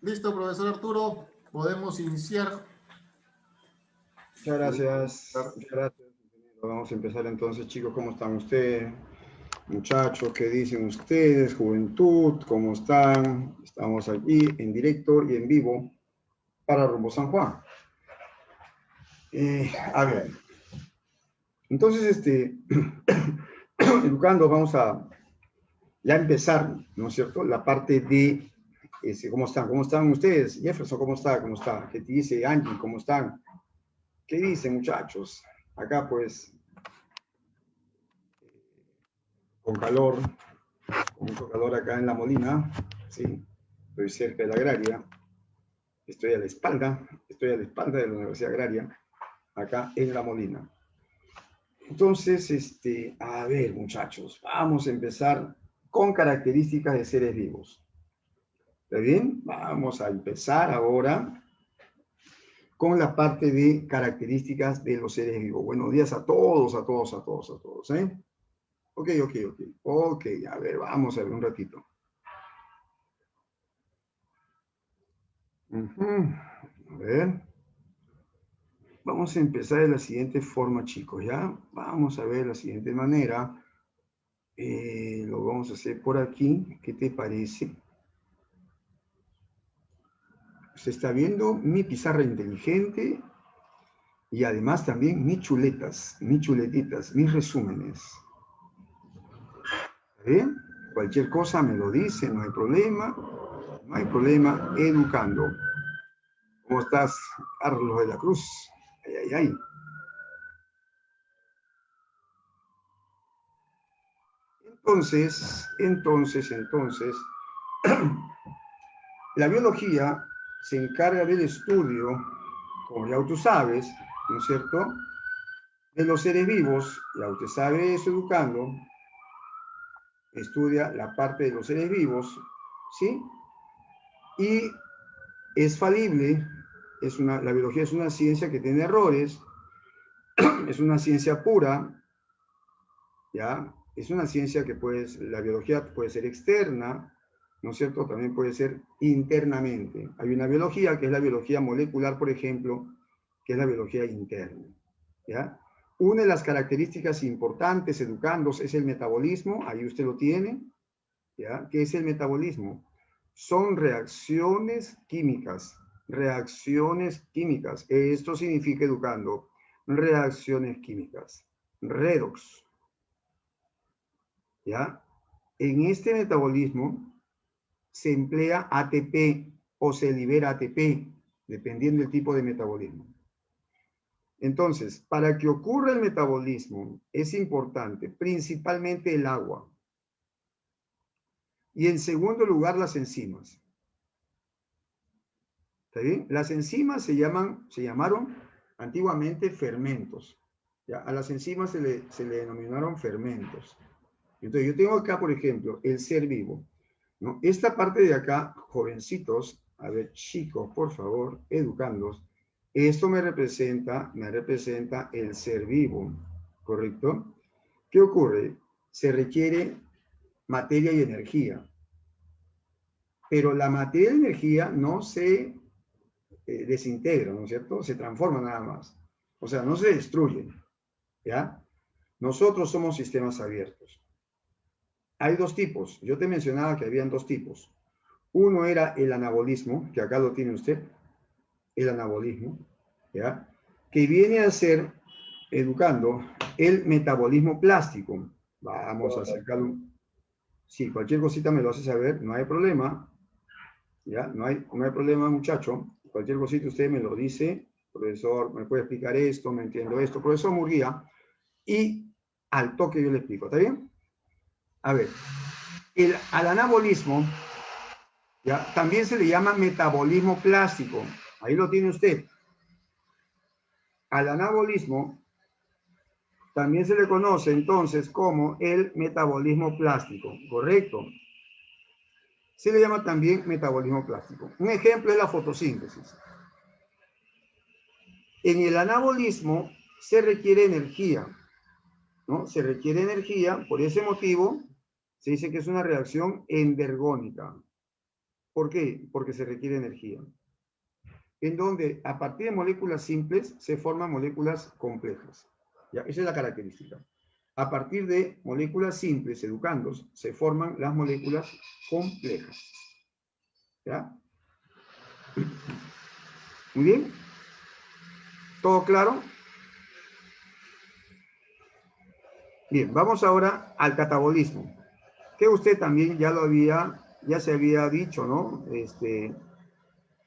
Listo, profesor Arturo, podemos iniciar. Muchas gracias. Muchas gracias. Vamos a empezar entonces, chicos. ¿Cómo están ustedes? Muchachos, ¿qué dicen ustedes? Juventud, ¿cómo están? Estamos aquí en directo y en vivo para Rumbo San Juan. A ver. Entonces, educando, vamos a ya empezar, ¿no es cierto? La parte de ¿cómo están? ¿Cómo están ustedes? Jefferson, ¿cómo está? ¿Cómo está? ¿Qué te dice Angie? ¿Cómo están? ¿Qué dicen, muchachos? Acá, pues, con calor, con mucho calor acá en La Molina, ¿sí? Estoy cerca de la Agraria, estoy a la espalda de la Universidad Agraria, acá en La Molina. Entonces, a ver, muchachos, vamos a empezar con características de seres vivos. ¿Está bien? Vamos a empezar ahora con la parte de características de los seres vivos. Buenos días a todos, ¿eh? Ok, a ver, vamos a ver un ratito. A ver. Vamos a empezar de la siguiente forma, chicos, ¿ya? Vamos a ver de la siguiente manera. Lo vamos a hacer por aquí. ¿Qué te parece? Se está viendo mi pizarra inteligente y además también mis chuletitas, mis resúmenes. ¿Está bien? Cualquier cosa me lo dice, no hay problema. No hay problema, educando. ¿Cómo estás, Carlos de la Cruz? Ay. Entonces, la biología se encarga del estudio, como ya tú sabes, ¿no es cierto?, de los seres vivos. Ya usted sabe eso, educando, estudia la parte de los seres vivos, ¿sí? Y es falible, la biología es una ciencia que tiene errores, es una ciencia pura, ¿ya? Es una ciencia que la biología puede ser externa, ¿no es cierto? También puede ser internamente. Hay una biología que es la biología molecular, por ejemplo, que es la biología interna, ¿ya? Una de las características importantes, educandos, es el metabolismo. Ahí usted lo tiene, ¿ya? ¿Qué es el metabolismo? Son reacciones químicas. Esto significa, educando, reacciones químicas. Redox. ¿Ya? En este metabolismo se emplea ATP o se libera ATP, dependiendo del tipo de metabolismo. Entonces, para que ocurra el metabolismo, es importante principalmente el agua. Y en segundo lugar, las enzimas. ¿Está bien? Las enzimas se llamaron antiguamente fermentos. ¿Ya? A las enzimas se le denominaron fermentos. Entonces, yo tengo acá, por ejemplo, el ser vivo, ¿no? Esta parte de acá, jovencitos, a ver, chicos, por favor, educandos, esto me representa el ser vivo, ¿correcto? ¿Qué ocurre? Se requiere materia y energía, pero la materia y energía no se desintegra, ¿no es cierto? Se transforma nada más. O sea, no se destruyen, ¿ya? Nosotros somos sistemas abiertos. Hay dos tipos. Yo te mencionaba que habían dos tipos. Uno era el anabolismo, que acá lo tiene usted, el anabolismo, ¿ya? Que viene a ser, educando, el metabolismo plástico. Vamos a acercarlo. Sí, cualquier cosita me lo hace saber, no hay problema, ¿ya? No hay problema, muchacho. Cualquier cosita usted me lo dice, profesor, me puede explicar esto, me entiendo esto, profesor Murguía, y al toque yo le explico, ¿está bien? A ver, al anabolismo, ¿ya? También se le llama metabolismo plástico. Ahí lo tiene usted. Al anabolismo también se le conoce entonces como el metabolismo plástico, ¿correcto? Se le llama también metabolismo plástico. Un ejemplo es la fotosíntesis. En el anabolismo se requiere energía, ¿no? Se requiere energía, por ese motivo se dice que es una reacción endergónica. ¿Por qué? Porque se requiere energía. En donde a partir de moléculas simples se forman moléculas complejas. ¿Ya? Esa es la característica. A partir de moléculas simples, educandos, se forman las moléculas complejas. ¿Ya? Muy bien. ¿Todo claro? Bien, vamos ahora al catabolismo, que usted también ya se había dicho, ¿no?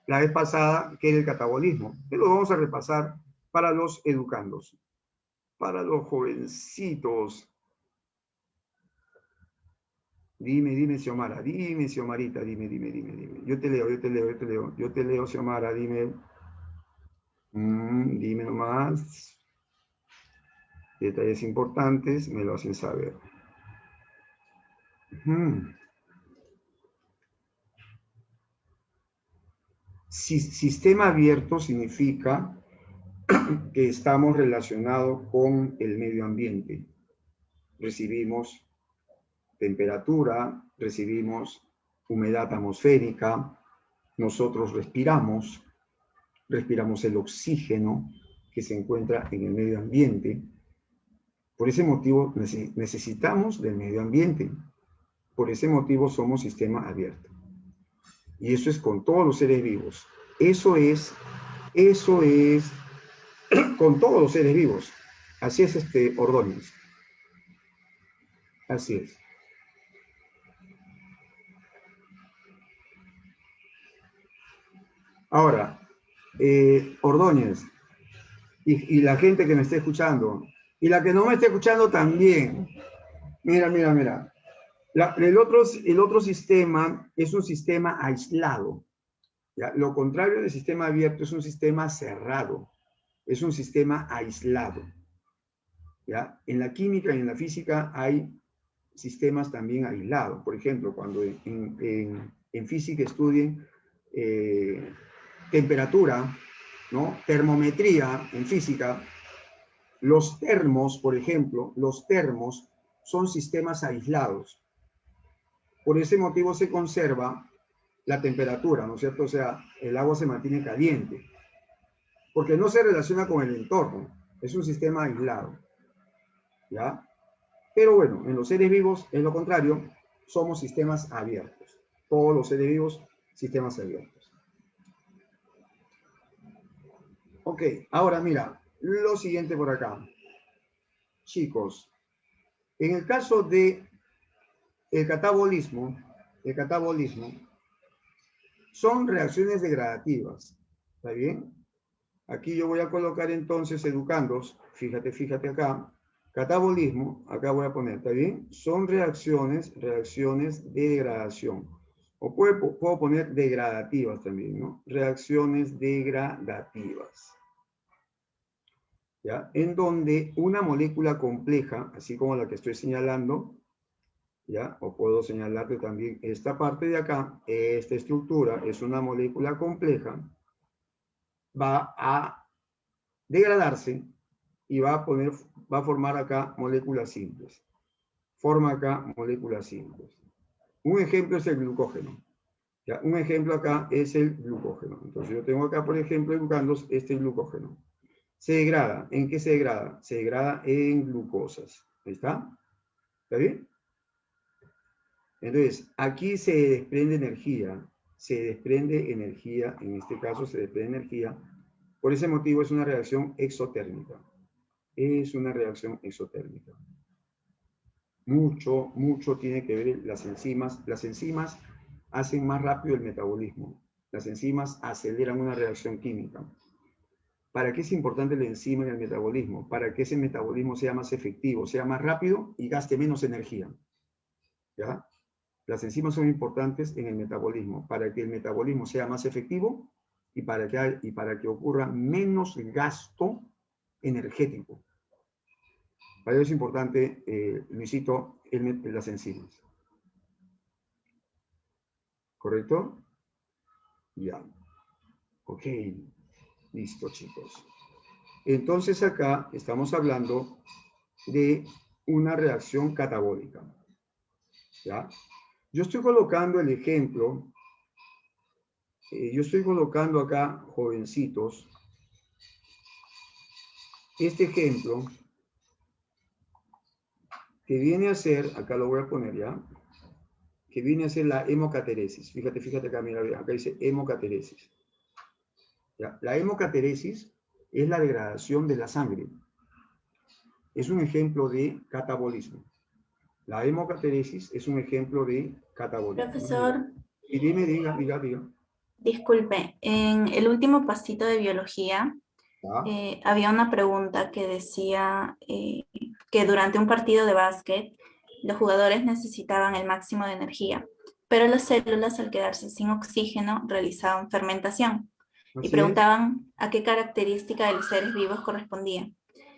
La vez pasada, que era el catabolismo. Pero lo vamos a repasar para los educandos, para los jovencitos. Dime, Xiomara, dime, Xiomarita, dime. Yo te leo, Xiomara, dime. Dime nomás. Detalles importantes, me lo hacen saber. Sistema abierto significa que estamos relacionados con el medio ambiente. Recibimos temperatura, recibimos humedad atmosférica, nosotros respiramos el oxígeno que se encuentra en el medio ambiente. Por ese motivo necesitamos del medio ambiente. Por ese motivo somos sistema abierto. Y eso es con todos los seres vivos. Eso es con todos los seres vivos. Así es, Ordóñez. Así es. Ahora, Ordóñez, y la gente que me esté escuchando, y la que no me esté escuchando también. Mira. El otro sistema es un sistema aislado. ¿Ya? Lo contrario del sistema abierto es un sistema cerrado. Es un sistema aislado. ¿Ya? En la química y en la física hay sistemas también aislados. Por ejemplo, cuando en física estudien temperatura, ¿no? Termometría en física, los termos, por ejemplo, los termos son sistemas aislados. Por ese motivo se conserva la temperatura, ¿no es cierto? O sea, el agua se mantiene caliente, porque no se relaciona con el entorno, es un sistema aislado, ¿ya? Pero bueno, en los seres vivos, es lo contrario, somos sistemas abiertos. Todos los seres vivos, sistemas abiertos. Ok, ahora mira, lo siguiente por acá. Chicos, en el caso de el catabolismo son reacciones degradativas, ¿está bien? Aquí yo voy a colocar entonces educandos, fíjate acá, catabolismo, acá voy a poner, ¿está bien? Son reacciones de degradación. O puedo poner degradativas también, ¿no? Reacciones degradativas. ¿Ya? En donde una molécula compleja, así como la que estoy señalando, ¿ya? O puedo señalarte también esta parte de acá, esta estructura es una molécula compleja, va a degradarse y va a formar acá moléculas simples. Forma acá moléculas simples. Un ejemplo es el glucógeno. ¿Ya? Un ejemplo acá es el glucógeno. Entonces yo tengo acá, por ejemplo, educandos, este glucógeno. Se degrada. ¿En qué se degrada? Se degrada en glucosas. ¿Ahí está? ¿Está bien? Entonces, aquí se desprende energía. En este caso se desprende energía. Por ese motivo es una reacción exotérmica. Es una reacción exotérmica. Mucho tiene que ver las enzimas. Las enzimas hacen más rápido el metabolismo. Las enzimas aceleran una reacción química. ¿Para qué es importante la enzima en el metabolismo? Para que ese metabolismo sea más efectivo, sea más rápido y gaste menos energía. ¿Ya? Las enzimas son importantes en el metabolismo, para que el metabolismo sea más efectivo y para que ocurra menos gasto energético. Para eso es importante, Luisito, las enzimas. ¿Correcto? Ya. Ok. Listo, chicos. Entonces acá estamos hablando de una reacción catabólica. ¿Ya? Yo estoy colocando el ejemplo Yo estoy colocando acá, jovencitos, este ejemplo que viene a ser, acá lo voy a poner ya, que viene a ser la hemocateresis. Fíjate acá, mira, acá dice hemocateresis. ¿Ya? La hemocateresis es la degradación de la sangre. Es un ejemplo de catabolismo. La hemocateresis es un ejemplo de catabolismo. Profesor, Y diga. disculpe, en el último pasito de biología ¿Ya? había una pregunta que decía que durante un partido de básquet los jugadores necesitaban el máximo de energía, pero las células al quedarse sin oxígeno realizaban fermentación y Así es. preguntaban a qué característica de los seres vivos correspondía.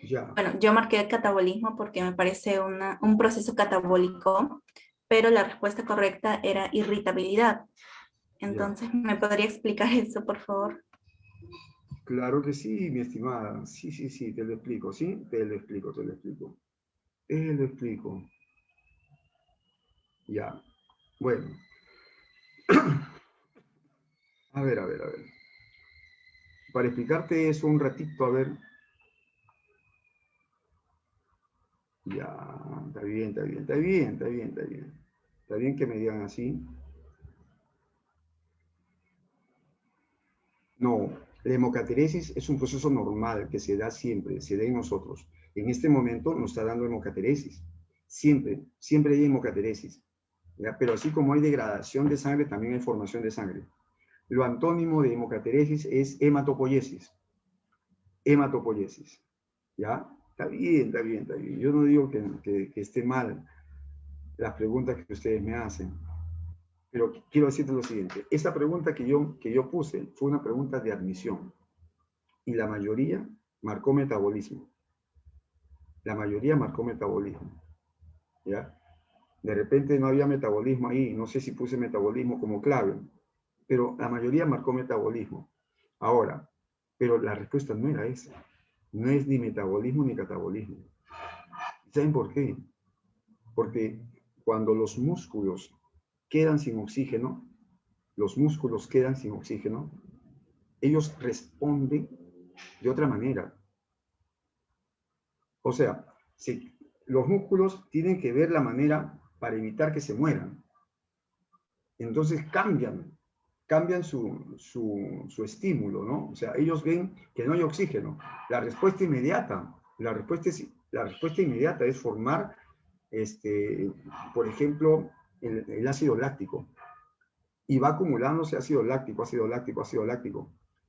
Ya. Bueno, yo marqué catabolismo porque me parece un proceso catabólico, pero la respuesta correcta era irritabilidad. Entonces, ¿me podría explicar eso, por favor? Claro que sí, mi estimada. Sí, te lo explico, ¿sí? Te lo explico. Ya. Bueno. A ver. Para explicarte eso un ratito, a ver. Ya, está bien. Está bien que me digan así. No, la hemocateresis es un proceso normal que se da siempre, se da en nosotros. En este momento nos está dando hemocateresis. Siempre hay hemocateresis. ¿Ya? Pero así como hay degradación de sangre, también hay formación de sangre. Lo antónimo de hemocateresis es hematopoiesis. ¿Ya? Está bien. Yo no digo que esté mal las preguntas que ustedes me hacen. Pero quiero decirte lo siguiente. Esta pregunta que yo puse fue una pregunta de admisión. Y la mayoría marcó metabolismo. ¿Ya? De repente no había metabolismo ahí. No sé si puse metabolismo como clave. Pero la mayoría marcó metabolismo. Ahora, pero la respuesta no era esa. No es ni metabolismo ni catabolismo. ¿Saben por qué? Porque cuando los músculos quedan sin oxígeno, ellos responden de otra manera. O sea, los músculos tienen que ver la manera para evitar que se mueran. Entonces cambian su estímulo, ¿no? O sea, ellos ven que no hay oxígeno. La respuesta inmediata es formar, por ejemplo, el ácido láctico. Y va acumulándose ácido láctico,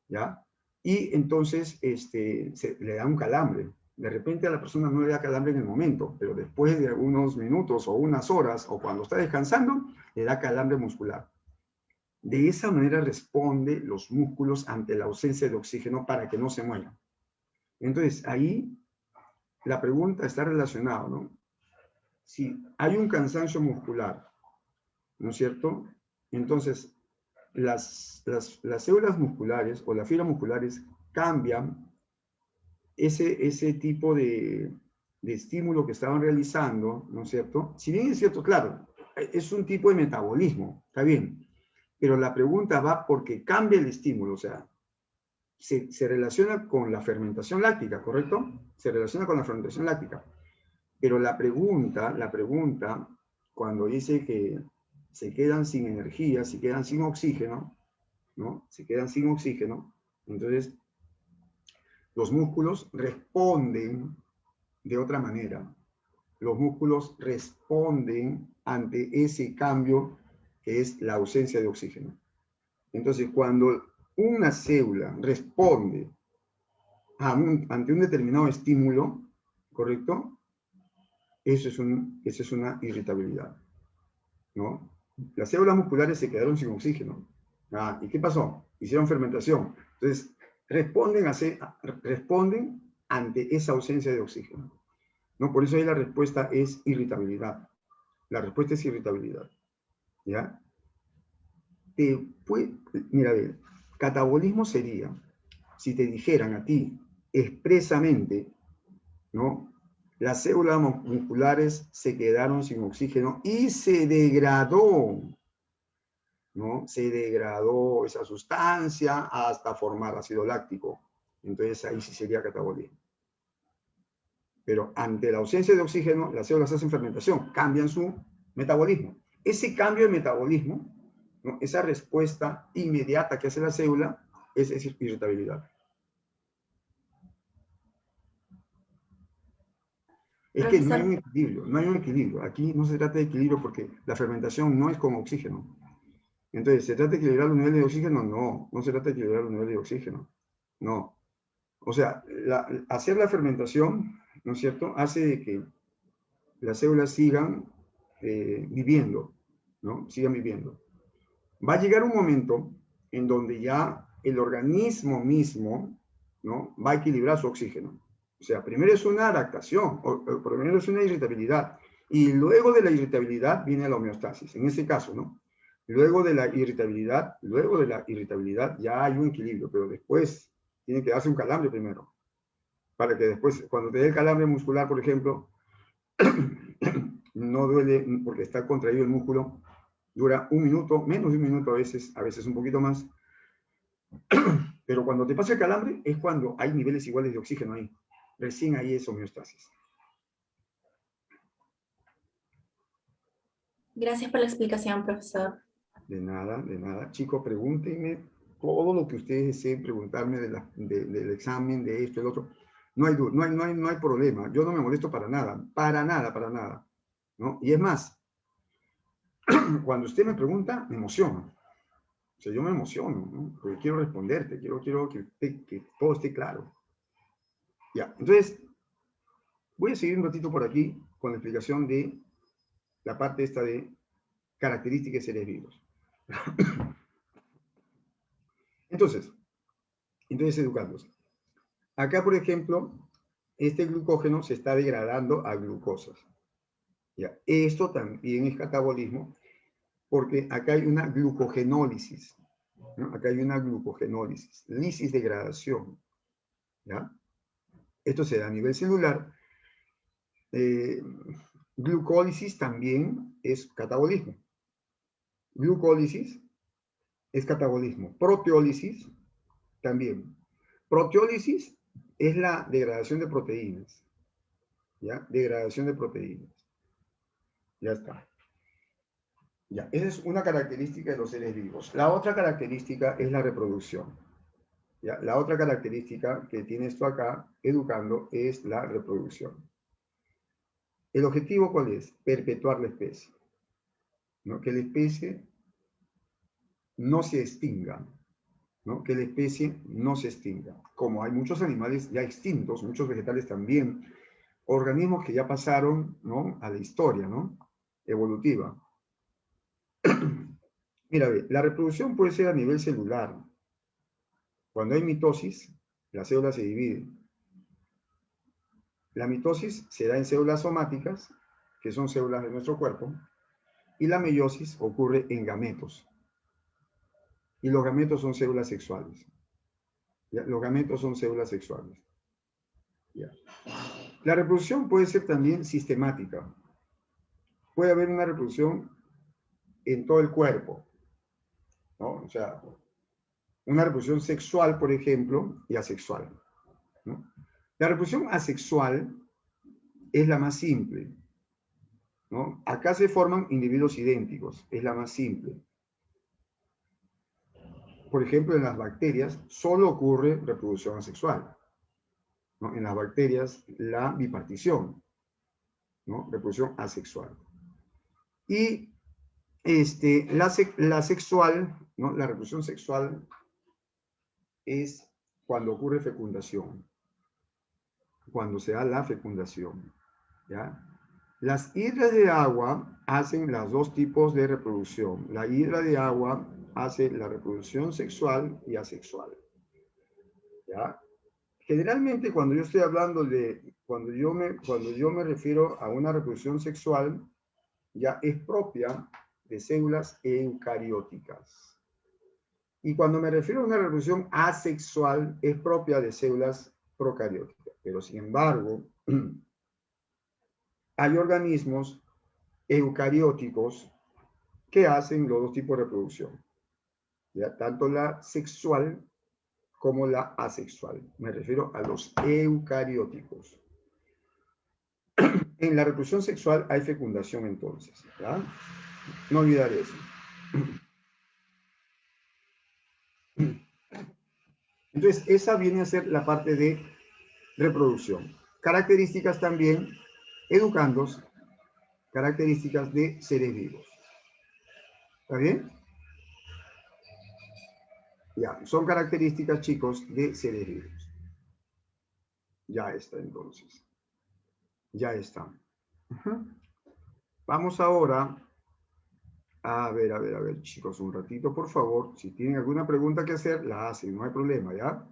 ¿ya? Y entonces le da un calambre. De repente a la persona no le da calambre en el momento, pero después de unos minutos o unas horas, o cuando está descansando, le da calambre muscular. De esa manera responde los músculos ante la ausencia de oxígeno para que no se mueran. Entonces, ahí la pregunta está relacionada, ¿no? Si hay un cansancio muscular, ¿no es cierto? Entonces, las células musculares o las fibras musculares cambian ese tipo de estímulo que estaban realizando, ¿no es cierto? Si bien es cierto, claro, es un tipo de metabolismo, está bien, pero la pregunta va porque cambia el estímulo, o sea, se relaciona con la fermentación láctica, ¿correcto? Se relaciona con la fermentación láctica. Pero la pregunta, cuando dice que se quedan sin energía, se quedan sin oxígeno, ¿no? Se quedan sin oxígeno, entonces los músculos responden de otra manera. Los músculos responden ante ese cambio que es la ausencia de oxígeno. Entonces, cuando una célula responde ante un determinado estímulo, ¿correcto? Eso es una irritabilidad, ¿no? Las células musculares se quedaron sin oxígeno. ¿Y qué pasó? Hicieron fermentación. Entonces, responden ante esa ausencia de oxígeno, ¿no? Por eso ahí la respuesta es irritabilidad. ¿Ya? Mira, a ver, catabolismo sería, si te dijeran a ti expresamente, ¿no? Las células musculares se quedaron sin oxígeno y se degradó ¿no? Se degradó esa sustancia hasta formar ácido láctico. Entonces ahí sí sería catabolismo. Pero ante la ausencia de oxígeno, las células hacen fermentación, cambian su metabolismo. Ese cambio de metabolismo, ¿no? Esa respuesta inmediata que hace la célula es irritabilidad. Es que no hay un equilibrio, no hay un equilibrio. Aquí no se trata de equilibrio porque la fermentación no es con oxígeno. Entonces, ¿se trata de equilibrar los niveles de oxígeno? No, no se trata de equilibrar los niveles de oxígeno. No. O sea, hacer la fermentación, ¿no es cierto?, hace de que las células sigan viviendo, ¿no? Sigan viviendo. Va a llegar un momento en donde ya el organismo mismo, ¿no?, va a equilibrar su oxígeno. O sea, primero es una adaptación, o primero es una irritabilidad, y luego de la irritabilidad viene la homeostasis, en este caso, ¿no? Luego de la irritabilidad ya hay un equilibrio, pero después tiene que darse un calambre primero, para que después, cuando te dé el calambre muscular, por ejemplo, no duele porque está contraído el músculo, dura un minuto, menos de un minuto a veces un poquito más, pero cuando te pasa el calambre es cuando hay niveles iguales de oxígeno ahí, recién ahí es homeostasis. Gracias por la explicación, profesor. De nada. Chicos, pregúntenme todo lo que ustedes deseen preguntarme del examen, de esto, del otro. No hay problema. Yo no me molesto para nada, ¿no? Y es más, cuando usted me pregunta, me emociona. O sea, yo me emociono, ¿no? Porque quiero responderte, quiero que todo esté claro. Ya, entonces, voy a seguir un ratito por aquí con la explicación de la parte esta de características de seres vivos. Entonces, educandos. Acá, por ejemplo, este glucógeno se está degradando a glucosas. ¿Ya? Esto también es catabolismo porque acá hay una glucogenólisis, ¿no? Acá hay una glucogenólisis, lisis degradación. ¿Ya? Esto se da a nivel celular. Glucólisis también es catabolismo. Glucólisis es catabolismo. Proteólisis también. Proteólisis es la degradación de proteínas. ¿Ya? Degradación de proteínas. Ya está. Ya, esa es una característica de los seres vivos. La otra característica es la reproducción. ¿Ya? La otra característica que tiene esto acá, educando, es la reproducción. ¿El objetivo cuál es? Perpetuar la especie. ¿No? Que la especie no se extinga. ¿No? Que la especie no se extinga. Como hay muchos animales ya extintos, muchos vegetales también, organismos que ya pasaron, ¿no?, a la historia, ¿no?, evolutiva. Mira, la reproducción puede ser a nivel celular. Cuando hay mitosis, la célula se divide. La mitosis se da en células somáticas, que son células de nuestro cuerpo, y la meiosis ocurre en gametos. Y los gametos son células sexuales. ¿Ya? Los gametos son células sexuales. ¿Ya? La reproducción puede ser también sistemática. Puede haber una reproducción en todo el cuerpo, ¿no? O sea, una reproducción sexual, por ejemplo, y asexual, ¿no? La reproducción asexual es la más simple, ¿no? Acá se forman individuos idénticos, es la más simple. Por ejemplo, en las bacterias solo ocurre reproducción asexual, ¿no? En las bacterias la bipartición, ¿no? Reproducción asexual. Y la sexual, ¿no?, la reproducción sexual es cuando ocurre fecundación, cuando se da la fecundación, ¿ya? Las hidras de agua hacen los dos tipos de reproducción. La hidra de agua hace la reproducción sexual y asexual, ¿ya? Generalmente cuando yo estoy hablando cuando yo me refiero a una reproducción sexual, ya es propia de células eucarióticas. Y cuando me refiero a una reproducción asexual, es propia de células procarióticas. Pero sin embargo, hay organismos eucarióticos que hacen los dos tipos de reproducción. ¿ya? Tanto la sexual como la asexual. Me refiero a los eucarióticos. En la reproducción sexual hay fecundación entonces, ¿ya? No olvidar eso. Entonces, esa viene a ser la parte de reproducción. Características también, educandos, características de seres vivos. ¿Está bien? Ya, son características, chicos, de seres vivos. Ya está, entonces. Ya está. Vamos ahora a ver, chicos, un ratito, por favor. Si tienen alguna pregunta que hacer, la hacen, no hay problema, ¿ya?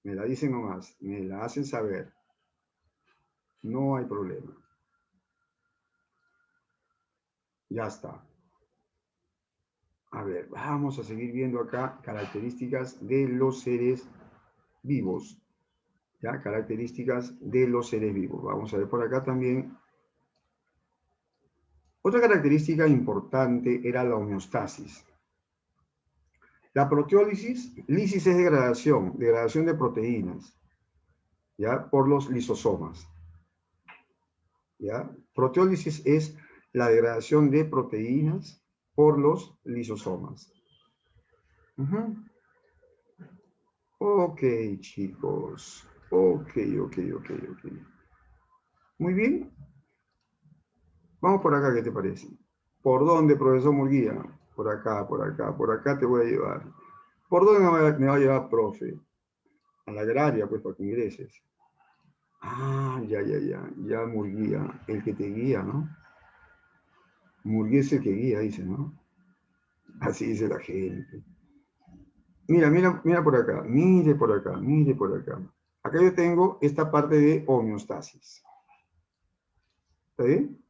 Me la dicen nomás, me la hacen saber. No hay problema. Ya está. A ver, vamos a seguir viendo acá características de los seres vivos. ¿Ya? Características de los seres vivos. Vamos a ver por acá también. Otra característica importante era la homeostasis. La proteólisis, lisis es degradación de proteínas, ¿ya? Por los lisosomas. ¿Ya? Proteólisis es la degradación de proteínas por los lisosomas. Ok, chicos. Ok. Muy bien. Vamos por acá, ¿qué te parece? ¿Por dónde, profesor Murguía? Por acá te voy a llevar. ¿Por dónde me va a llevar, profe? A la agraria, pues, para que ingreses. Ah, ya, Murguía, el que te guía, ¿no? Murguía es el que guía, dice, ¿no? Así dice la gente. Mira por acá, mire por acá. Acá yo tengo esta parte de homeostasis. ¿Está bien?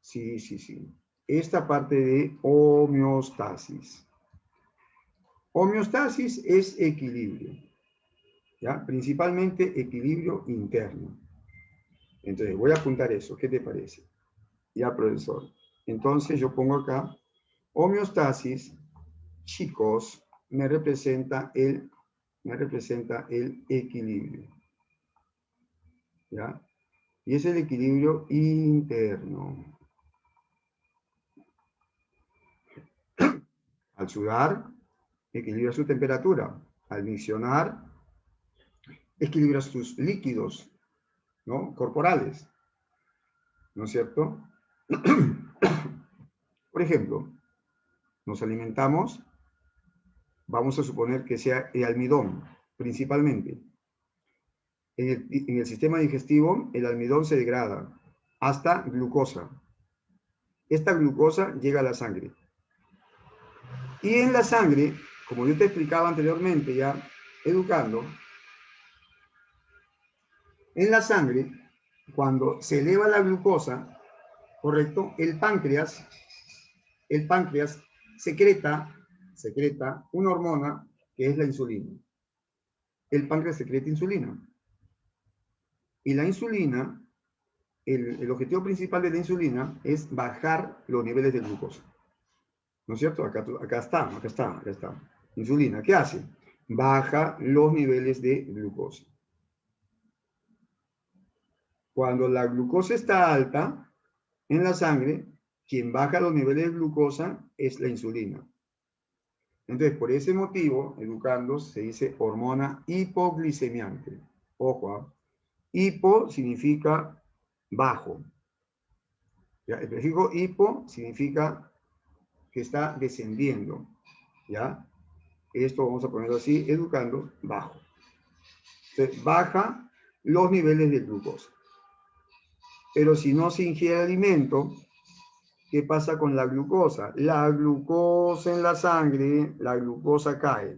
Sí. Esta parte de homeostasis. Homeostasis es equilibrio, ¿ya? Principalmente equilibrio interno. Entonces, voy a apuntar eso. ¿Qué te parece? Ya, profesor. Entonces, yo pongo acá, homeostasis, chicos, me representa el equilibrio, ¿ya? Y es el equilibrio interno. Al sudar, equilibra su temperatura. Al miccionar, equilibra sus líquidos, ¿no? Corporales, ¿no es cierto? Por ejemplo, nos alimentamos, vamos a suponer que sea el almidón, principalmente. En el sistema digestivo, el almidón se degrada hasta glucosa. Esta glucosa llega a la sangre. Y en la sangre, como yo te explicaba anteriormente ya, educando, en la sangre, cuando se eleva la glucosa, ¿correcto? El páncreas secreta una hormona que es la insulina. El páncreas secreta insulina. Y la insulina, el objetivo principal de la insulina es bajar los niveles de glucosa. ¿No es cierto? Acá está. Insulina, ¿qué hace? Baja los niveles de glucosa. Cuando la glucosa está alta en la sangre, quien baja los niveles de glucosa es la insulina. Entonces, por ese motivo, educando, se dice hormona hipoglicemiante. Ojo, ¿eh? Hipo significa bajo. ¿Ya? El prefijo hipo significa que está descendiendo. ¿Ya? Esto vamos a ponerlo así, educando, bajo. Entonces, baja los niveles de glucosa. Pero si no se ingiere alimento, ¿qué pasa con la glucosa? La glucosa en la sangre, la glucosa cae.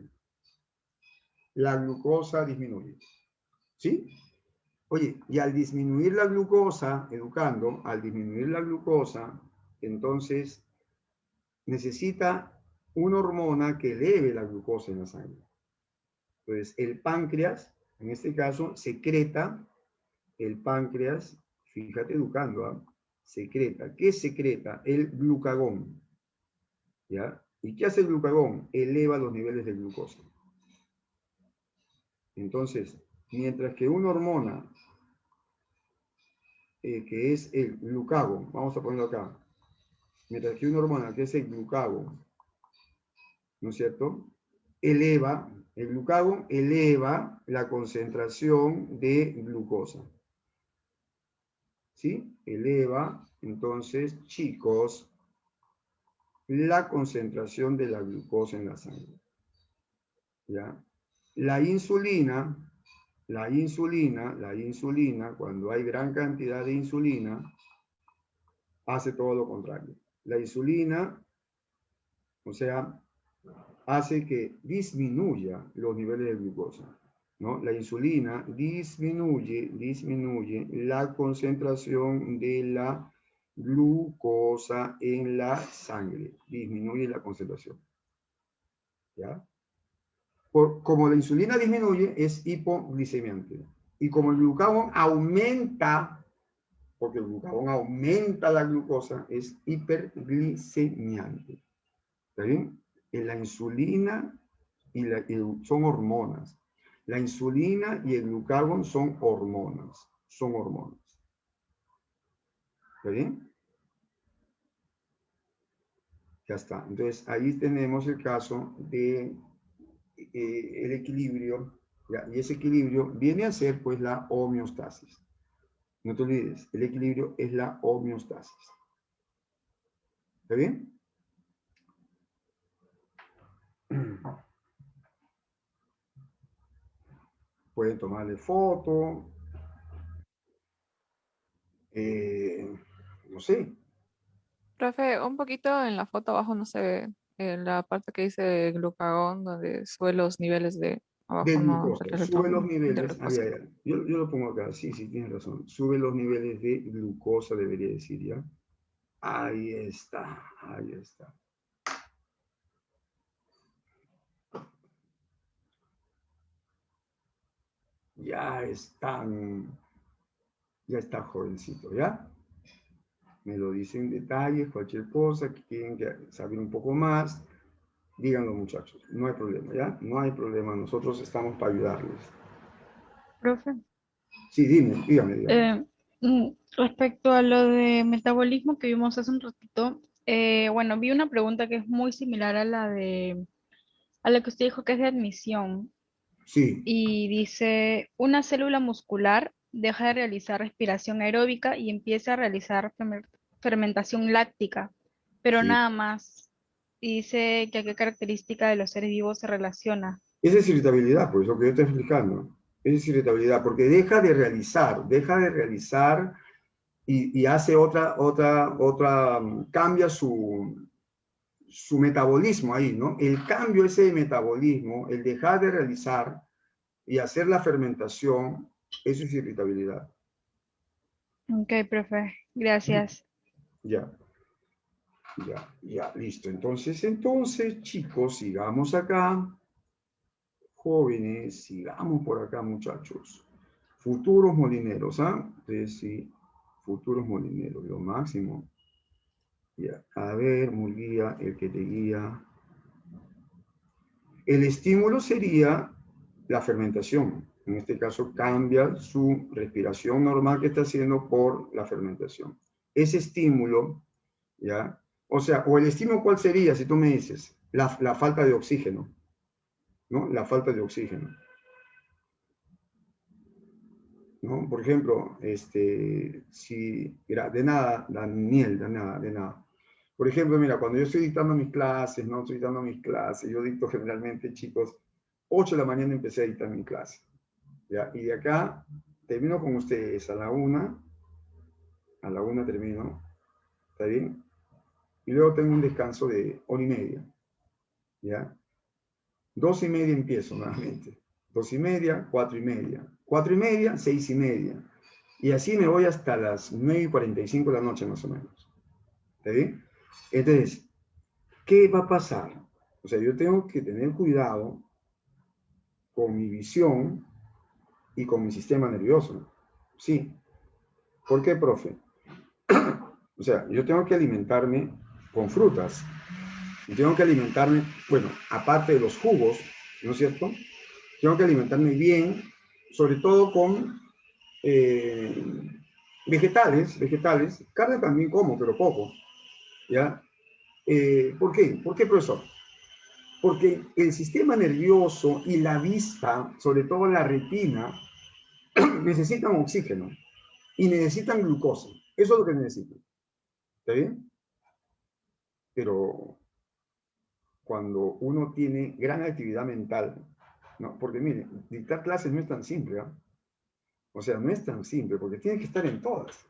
La glucosa disminuye. ¿Sí? Oye, y al disminuir la glucosa, educando, al disminuir la glucosa, entonces necesita una hormona que eleve la glucosa en la sangre. Entonces, el páncreas, en este caso, secreta, el páncreas, fíjate educando, ¿eh? Secreta. ¿Qué secreta? El glucagón. ¿Ya? ¿Y qué hace el glucagón? Eleva los niveles de glucosa. Entonces, mientras que una hormona, que es el glucagón, vamos a ponerlo acá, mientras que una hormona, que es el glucagón, ¿no es cierto? Eleva, el glucagón eleva la concentración de glucosa. ¿Sí? Eleva, entonces, chicos, la concentración de la glucosa en la sangre. ¿Ya? La insulina, cuando hay gran cantidad de insulina, hace todo lo contrario. La insulina, o sea, hace que disminuya los niveles de glucosa, ¿no? La insulina disminuye la concentración de la glucosa en la sangre, disminuye la concentración, ¿ya? Como la insulina disminuye, es hipoglicemiante. Y como el glucagón aumenta, porque el glucagón aumenta la glucosa, es hiperglicemiante. ¿Está bien? La insulina son hormonas. La insulina y el glucagón son hormonas. Son hormonas. ¿Está bien? Ya está. Entonces, ahí tenemos el caso de el equilibrio, ¿ya? Y ese equilibrio viene a ser, pues, la homeostasis. No te olvides, el equilibrio es la homeostasis. ¿Está bien? Pueden tomarle foto, no sé. Profe, un poquito en la foto abajo no se ve la parte que dice glucagón, donde sube los niveles de De abajo, no glucosa, sale del sube todo, los de niveles, glucosa. yo lo pongo acá, sí, tienes razón, sube los niveles de glucosa, debería decir, ¿ya? Ahí está, ahí está. Ya está jovencito, ¿ya? Me lo dicen detalles, cualquier cosa, que quieren saber un poco más, díganlo muchachos, no hay problema, ¿ya? No hay problema, nosotros estamos para ayudarles. Profe, Sí, dígame. eh, respecto a lo de metabolismo que vimos hace un ratito, bueno, vi una pregunta que es muy similar a la que usted dijo que es de admisión Sí, y dice, una célula muscular deja de realizar respiración aeróbica y empieza a realizar fermentación láctica, pero sí. nada más. Y dice que a qué característica de los seres vivos se relaciona. Esa es irritabilidad, por eso que yo estoy explicando. Esa es irritabilidad, porque deja de realizar y hace cambia su metabolismo ahí, ¿no? El cambio ese de metabolismo, el dejar de realizar y hacer la fermentación, eso es irritabilidad. Ok, profe, gracias. Ya, listo. Entonces, chicos, sigamos acá. Jóvenes, sigamos por acá, muchachos. Futuros molineros, ¿ah? Entonces, sí, futuros molineros, lo máximo. Ya, a ver, muy guía, el que te guía. El estímulo sería la fermentación. En este caso, cambia su respiración normal que está haciendo por la fermentación. Ese estímulo, ¿ya? O sea, o el estímulo, ¿cuál sería? Si tú me dices, la falta de oxígeno, ¿no? La falta de oxígeno. ¿No? Por ejemplo, mira, de nada, Daniel, de nada. Por ejemplo, mira, cuando yo estoy dictando mis clases, ¿no? Estoy dictando mis clases, yo dicto generalmente, chicos, 8 de la mañana empecé a dictar mi clase, ¿ya? Y de acá termino con ustedes a la 1 termino, ¿está bien? Y luego tengo un descanso de 1:30, ¿ya? 2:30 empiezo nuevamente, 2:30, 4:30, 4:30, 6:30. Y así me voy hasta las 9:45 de la noche, más o menos. ¿Está bien? Entonces, ¿qué va a pasar? O sea, yo tengo que tener cuidado con mi visión y con mi sistema nervioso. Sí. ¿Por qué, profe? O sea, yo tengo que alimentarme con frutas, Y tengo que alimentarme, bueno, aparte de los jugos, ¿no es cierto? Tengo que alimentarme bien, sobre todo con vegetales, carne también como, pero poco, ¿ya? ¿Por qué? ¿Por qué, profesor? Porque el sistema nervioso y la vista, sobre todo la retina, necesitan oxígeno y necesitan glucosa. Eso es lo que necesitan. ¿Está bien? Pero cuando uno tiene gran actividad mental, ¿no? Porque mire, dictar clases no es tan simple, ¿eh? O sea, no es tan simple, porque tiene que estar en todas.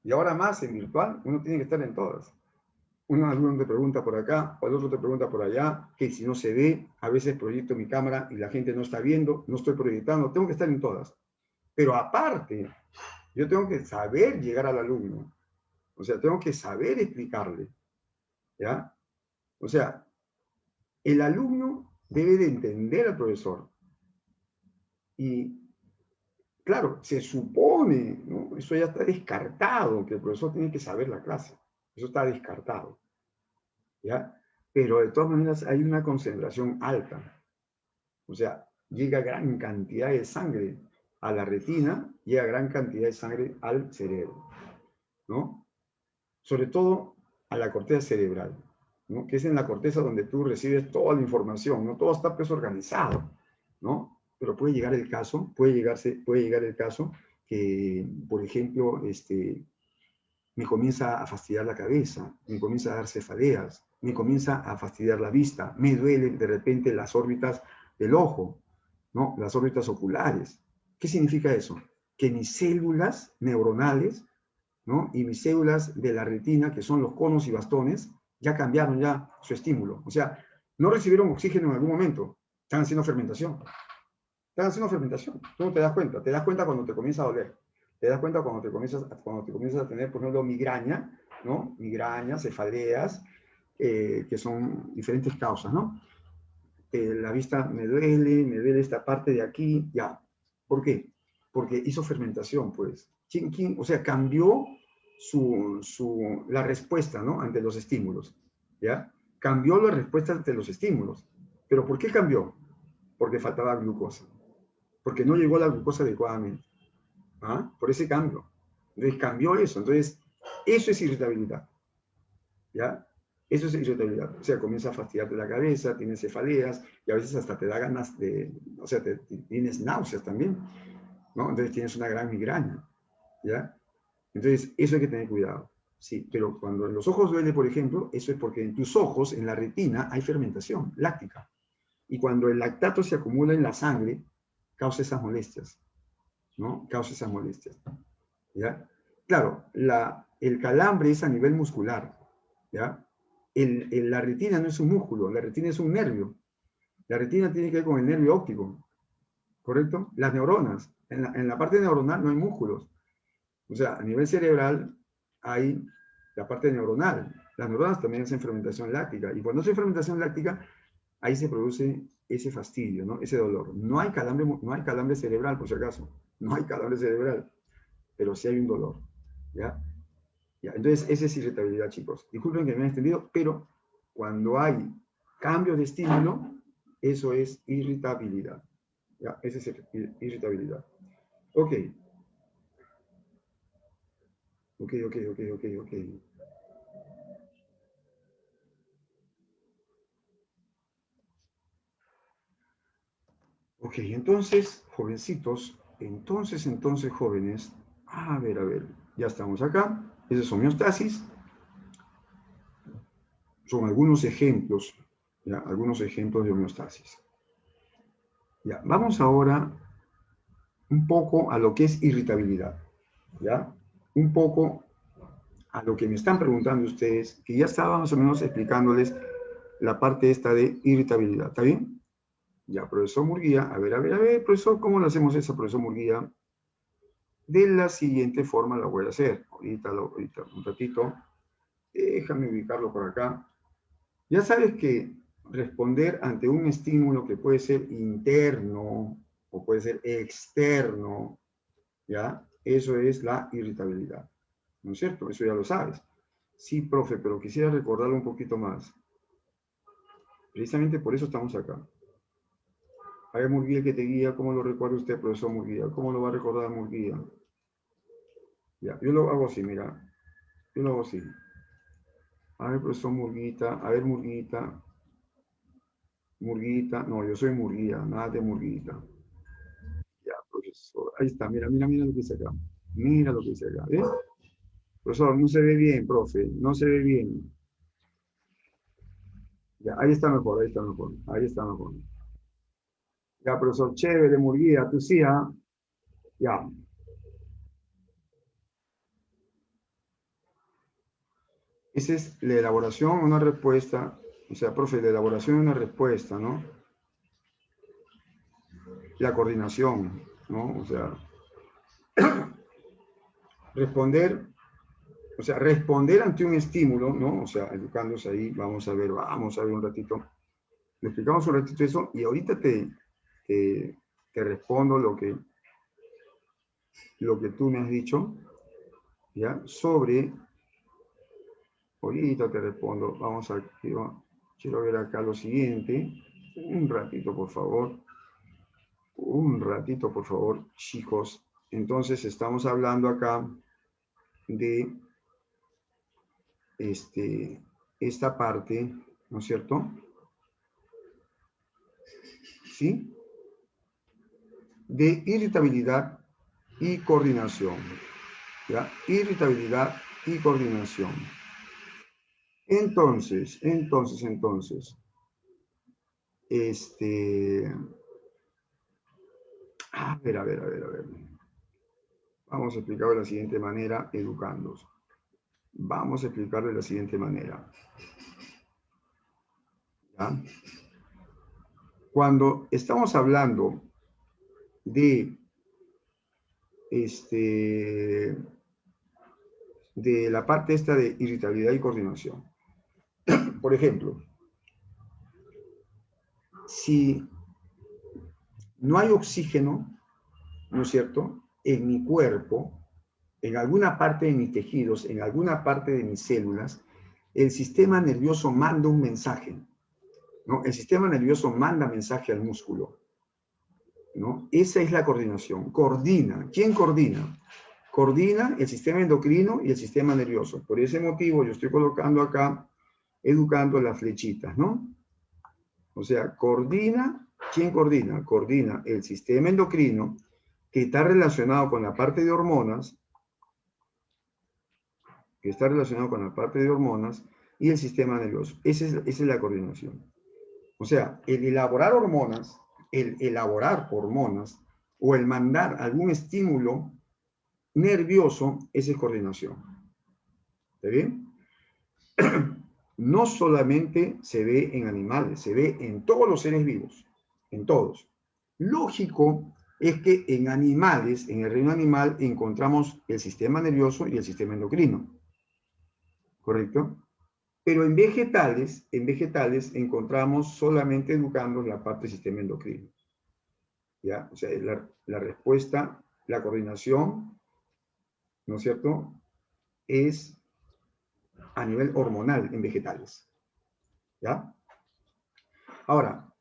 Y ahora más en virtual, uno tiene que estar en todas. Un alumno te pregunta por acá, o el otro te pregunta por allá, que si no se ve, a veces proyecto mi cámara y la gente no está viendo, no estoy proyectando, tengo que estar en todas. Pero aparte, yo tengo que saber llegar al alumno. O sea, tengo que saber explicarle, ¿ya? O sea, el alumno debe de entender al profesor. Y, claro, se supone, ¿no? Eso ya está descartado, que el profesor tiene que saber la clase. Eso está descartado, ¿ya? Pero de todas maneras hay una concentración alta. O sea, llega gran cantidad de sangre a la retina, llega gran cantidad de sangre al cerebro, ¿no? Sobre todo a la corteza cerebral, ¿no? Que es en la corteza donde tú recibes toda la información, ¿no? Todo está pues organizado, ¿no? Pero puede llegar el caso, puede llegar el caso que, por ejemplo, me comienza a fastidiar la cabeza, me comienza a dar cefaleas, me comienza a fastidiar la vista, me duele de repente las órbitas del ojo, ¿no? Las órbitas oculares. ¿Qué significa eso? Que mis células neuronales, ¿no? Y mis células de la retina, que son los conos y bastones, ya cambiaron ya su estímulo. O sea, no recibieron oxígeno en algún momento, están haciendo fermentación. Están haciendo fermentación. Tú no te das cuenta. Te das cuenta cuando te comienza a doler. Te das cuenta cuando te comienzas a tener, por ejemplo, migraña, ¿no? Migrañas, cefaleas, que son diferentes causas, ¿no? La vista me duele esta parte de aquí, ya. ¿Por qué? Porque hizo fermentación, pues. O sea, cambió la respuesta, ¿no? Ante los estímulos, ¿ya? Cambió la respuesta ante los estímulos. ¿Pero por qué cambió? Porque faltaba glucosa. Porque no llegó la glucosa adecuadamente. ¿Ah? Por ese cambio. Entonces cambió eso. Entonces, eso es irritabilidad. ¿Ya? Eso es irritabilidad. O sea, comienza a fastidiarte la cabeza, tienes cefaleas y a veces hasta te da ganas de, o sea, tienes náuseas también, ¿no? Entonces tienes una gran migraña, ¿ya? Entonces, eso hay que tener cuidado. Sí, pero cuando en los ojos duele, por ejemplo, eso es porque en tus ojos, en la retina, hay fermentación láctica. Y cuando el lactato se acumula en la sangre, causa esas molestias, ¿no? Causa esas molestias, ¿ya? Claro, el calambre es a nivel muscular, ¿ya? La retina no es un músculo, la retina es un nervio. La retina tiene que ver con el nervio óptico, ¿correcto? Las neuronas. En la parte neuronal no hay músculos. O sea, a nivel cerebral hay la parte neuronal. Las neuronas también hacen fermentación láctica. Y cuando hace fermentación láctica, ahí se produce ese fastidio, ¿no? Ese dolor. No hay calambre cerebral, por si acaso. No hay calambre cerebral. Pero sí hay un dolor, ¿ya? Ya, entonces, esa es irritabilidad, chicos. Disculpen que me haya extendido, pero cuando hay cambios de estímulo, eso es irritabilidad. Ya, esa es irritabilidad. Ok. Ok. Ok, entonces, jovencitos, entonces, jóvenes, a ver, ya estamos acá. Esa es homeostasis. Son algunos ejemplos, ¿ya? Algunos ejemplos de homeostasis. Ya, vamos ahora un poco a lo que es irritabilidad, ¿ya? Un poco a lo que me están preguntando ustedes, que ya estaba más o menos explicándoles la parte esta de irritabilidad, ¿está bien? Ya, profesor Murguía, a ver, profesor, ¿cómo lo hacemos esa, profesor Murguía? De la siguiente forma la voy a hacer. Ahorita, un ratito. Déjame ubicarlo por acá. Ya sabes que responder ante un estímulo que puede ser interno o puede ser externo, ¿ya? Eso es la irritabilidad. ¿No es cierto? Eso ya lo sabes. Sí, profe, pero quisiera recordarlo un poquito más. Precisamente por eso estamos acá. A ver, Murguía, que te guía, ¿cómo lo recuerda usted, profesor Murguía? ¿Cómo lo va a recordar Murguía? Ya, yo lo hago así, mira. Yo lo hago así. A ver, profesor Murguita, a ver, Murguita. Murguita, no, yo soy Murguía, nada de Murguita. Ya, profesor, ahí está, mira, mira, mira lo que dice acá. Mira lo que dice acá, ¿ves? Profesor, no se ve bien, profe, no se ve bien. Ya, ahí está mejor, ahí está mejor, ahí está mejor. Ya, profesor, chévere, Murguía, tú sí, ¿ah? Ya. Esa es la elaboración, una respuesta, o sea, profe, la elaboración de una respuesta, ¿no? La coordinación, ¿no? O sea, responder, o sea, responder ante un estímulo, ¿no? O sea, educándose ahí, vamos a ver un ratito. Le explicamos un ratito eso y ahorita te respondo lo que tú me has dicho, ¿ya? Sobre, ahorita te respondo, vamos a, quiero ver acá lo siguiente, un ratito por favor, chicos. Entonces estamos hablando acá de esta parte, ¿no es cierto? ¿Sí? De irritabilidad y coordinación. ¿Ya? Irritabilidad y coordinación. Entonces. A ver. Vamos a explicarlo de la siguiente manera, educandos. Vamos a explicarlo de la siguiente manera. ¿Ya? Cuando estamos hablando de de la parte esta de irritabilidad y coordinación. Por ejemplo, si no hay oxígeno, ¿no es cierto?, en mi cuerpo, en alguna parte de mis tejidos, en alguna parte de mis células, el sistema nervioso manda un mensaje, ¿no? El sistema nervioso manda mensaje al músculo, ¿no? Esa es la coordinación. Coordina. ¿Quién coordina? Coordina el sistema endocrino y el sistema nervioso. Por ese motivo yo estoy colocando acá, educando las flechitas, ¿no? O sea, coordina. ¿Quién coordina? Coordina el sistema endocrino, que está relacionado con la parte de hormonas, y el sistema nervioso. Esa es la coordinación. O sea, el elaborar hormonas, o el mandar algún estímulo nervioso, esa es coordinación. ¿Está bien? No solamente se ve en animales, se ve en todos los seres vivos, en todos. Lógico es que en animales, en el reino animal, encontramos el sistema nervioso y el sistema endocrino. ¿Correcto? Pero en vegetales encontramos solamente educando la parte del sistema endocrino. ¿Ya? O sea, la respuesta, la coordinación, ¿no es cierto?, es a nivel hormonal en vegetales. ¿Ya? Ahora,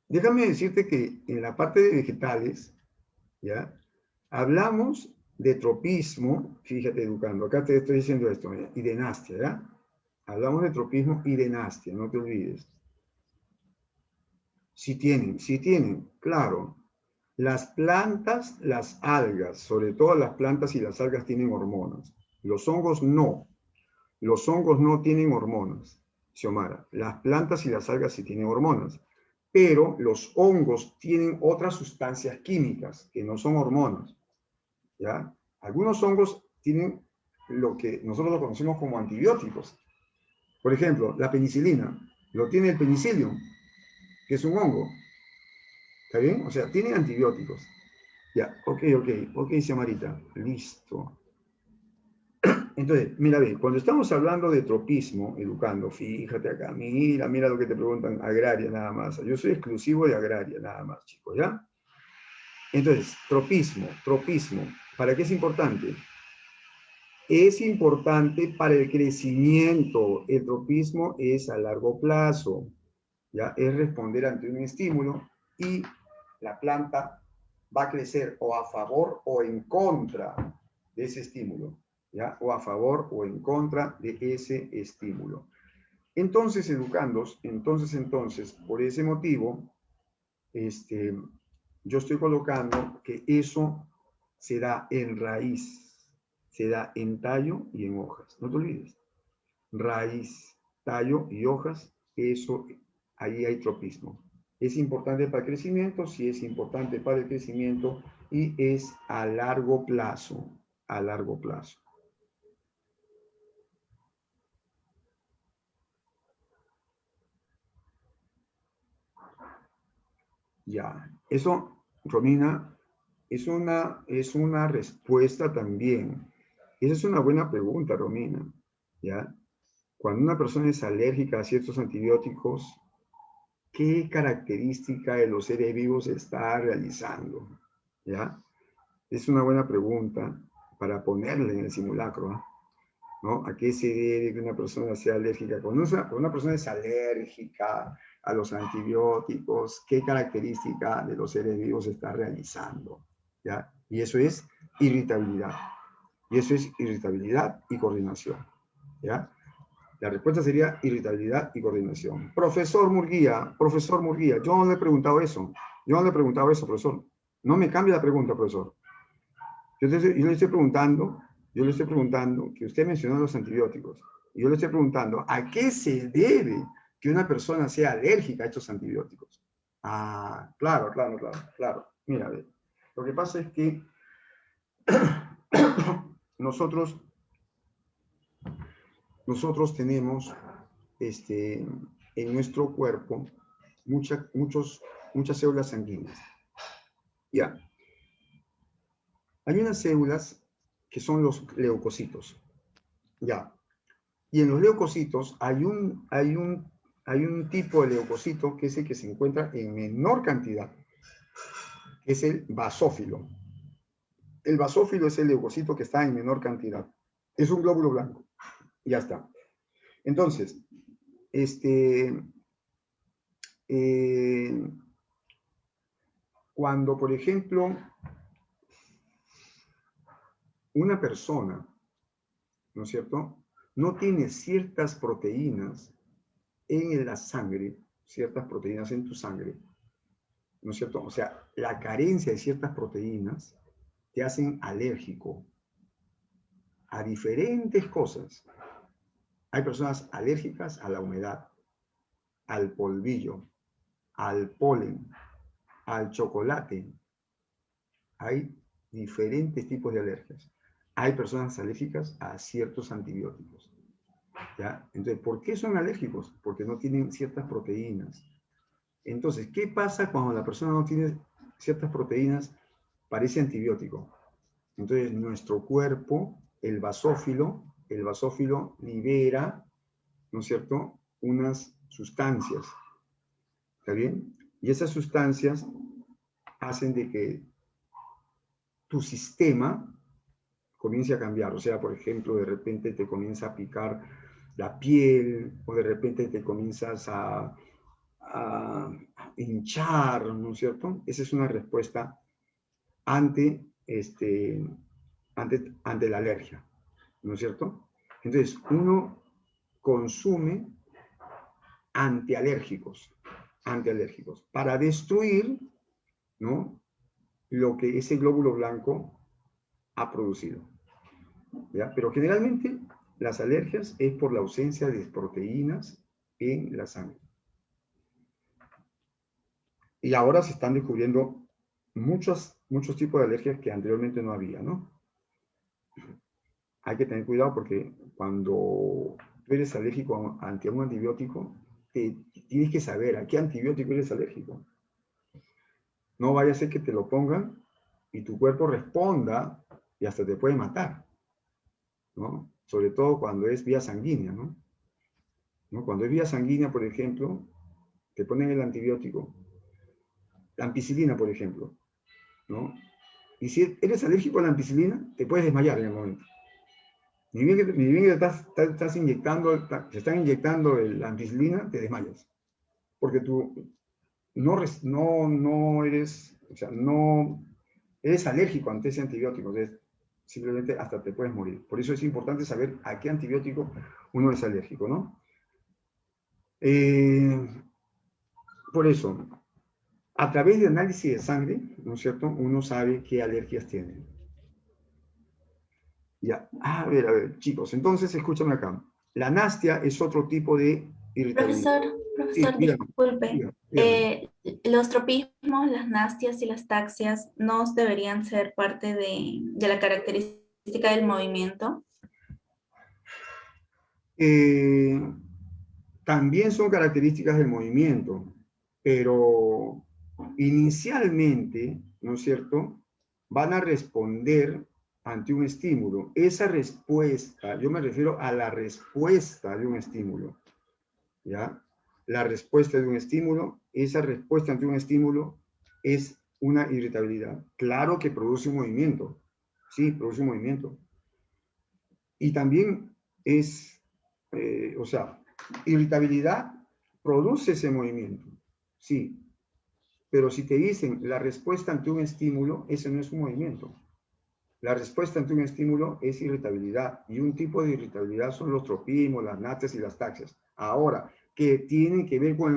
déjame decirte que en la parte de vegetales, ¿ya?, hablamos de tropismo, fíjate, educando, acá te estoy diciendo esto, ¿ya?, y de dinastia, ¿ya? Hablamos de tropismo y de dinastia, no te olvides. Sí tienen, claro. Las plantas, las algas, sobre todo las plantas y las algas tienen hormonas. Los hongos no. Los hongos no tienen hormonas, Xiomara. Las plantas y las algas sí tienen hormonas. Pero los hongos tienen otras sustancias químicas que no son hormonas. ¿Ya? Algunos hongos tienen lo que nosotros lo conocemos como antibióticos. Por ejemplo, la penicilina lo tiene el penicillium, que es un hongo. ¿Está bien? O sea, tienen antibióticos. Ya, ok, Xiamarita. Listo. Entonces, mira, ve, cuando estamos hablando de tropismo, educando, fíjate acá, mira lo que te preguntan, agraria nada más. Yo soy exclusivo de agraria nada más, chicos, ¿ya? Entonces, tropismo. ¿Para qué es importante? Es importante para el crecimiento. El tropismo es a largo plazo. ¿ya? Es responder ante un estímulo y la planta va a crecer o a favor o en contra de ese estímulo, ¿ya? O a favor o en contra de ese estímulo. Entonces, educandos, entonces, por ese motivo, yo estoy colocando que eso se da en raíz, se da en tallo y en hojas. No te olvides. Raíz, tallo y hojas, eso, ahí hay tropismo. Es importante para el crecimiento, sí es importante para el crecimiento y es a largo plazo, a largo plazo. Ya, eso, Romina, es una respuesta también. Esa es una buena pregunta, Romina, ¿ya? Cuando una persona es alérgica a ciertos antibióticos, ¿qué característica de los seres vivos está realizando? ¿Ya? Es una buena pregunta para ponerla en el simulacro, ¿no? ¿A qué se debe que una persona sea alérgica? Cuando una persona es alérgica a los antibióticos, ¿qué característica de los seres vivos está realizando? ¿Ya? Y eso es irritabilidad. Y eso es irritabilidad y coordinación. ¿Ya? La respuesta sería irritabilidad y coordinación. Profesor Murguía, yo no le he preguntado eso. Yo no le he preguntado eso, profesor. No me cambie la pregunta, profesor. Yo le estoy preguntando que usted mencionó los antibióticos. Y yo le estoy preguntando, ¿a qué se debe que una persona sea alérgica a estos antibióticos? Ah, claro. Mira, lo que pasa es que nosotros tenemos en nuestro cuerpo muchas células sanguíneas. Ya. Hay unas células que son los leucocitos. Ya. Y en los leucocitos hay un tipo de leucocito que es el que se encuentra en menor cantidad, que es el basófilo. El basófilo es el leucocito que está en menor cantidad. Es un glóbulo blanco. Ya está. Entonces, cuando, por ejemplo, una persona, ¿no es cierto?, no tiene ciertas proteínas en la sangre, ciertas proteínas en tu sangre, ¿no es cierto? O sea, la carencia de ciertas proteínas te hacen alérgico a diferentes cosas. Hay personas alérgicas a la humedad, al polvillo, al polen, al chocolate. Hay diferentes tipos de alergias. Hay personas alérgicas a ciertos antibióticos. ¿Ya? Entonces, ¿por qué son alérgicos? Porque no tienen ciertas proteínas. Entonces, ¿qué pasa cuando la persona no tiene ciertas proteínas para ese antibiótico? Entonces, nuestro cuerpo, el basófilo libera, ¿no es cierto?, unas sustancias. ¿Está bien? Y esas sustancias hacen de que tu sistema comience a cambiar. O sea, por ejemplo, de repente te comienza a picar la piel, o de repente te comienzas a hinchar, ¿no es cierto? Esa es una respuesta ante la alergia, ¿no es cierto? Entonces, uno consume antialérgicos para destruir, ¿no?, lo que ese glóbulo blanco ha producido. ¿Ya? Pero generalmente las alergias es por la ausencia de proteínas en la sangre. Y ahora se están descubriendo muchos tipos de alergias que anteriormente no había, ¿no? Hay que tener cuidado porque cuando tú eres alérgico ante un antibiótico, tienes que saber a qué antibiótico eres alérgico. No vaya a ser que te lo pongan y tu cuerpo responda y hasta te puede matar, ¿no? Sobre todo cuando es vía sanguínea, ¿no? Cuando es vía sanguínea, por ejemplo, te ponen el antibiótico, la ampicilina, por ejemplo, ¿no? Y si eres alérgico a la ampicilina, te puedes desmayar en el momento. Ni bien que te estás inyectando, te están inyectando la ampicilina, te desmayas. porque tú no eres, o sea, no eres alérgico ante ese antibiótico, entonces simplemente hasta te puedes morir. Por eso es importante saber a qué antibiótico uno es alérgico, ¿no? Por eso, a través de análisis de sangre, ¿no es cierto?, uno sabe qué alergias tiene. Ya, a ver, chicos, entonces escúchame acá. La nastia es otro tipo de irritabilidad. Profesor, Sí, dígame, disculpe. dígame. Los tropismos, las nastias y las taxias no deberían ser parte de la característica del movimiento. También son características del movimiento, pero inicialmente, ¿no es cierto?, van a responder ante un estímulo. Esa respuesta, yo me refiero a la respuesta de un estímulo, ¿ya? La respuesta de un estímulo, esa respuesta ante un estímulo es una irritabilidad. Claro que produce un movimiento, sí, produce un movimiento. Y también es, o sea, irritabilidad produce ese movimiento, sí. Pero si te dicen la respuesta ante un estímulo, ese no es un movimiento. La respuesta ante un estímulo es irritabilidad. Y un tipo de irritabilidad son los tropismos, las nastias y las taxias. Ahora, que tienen que ver con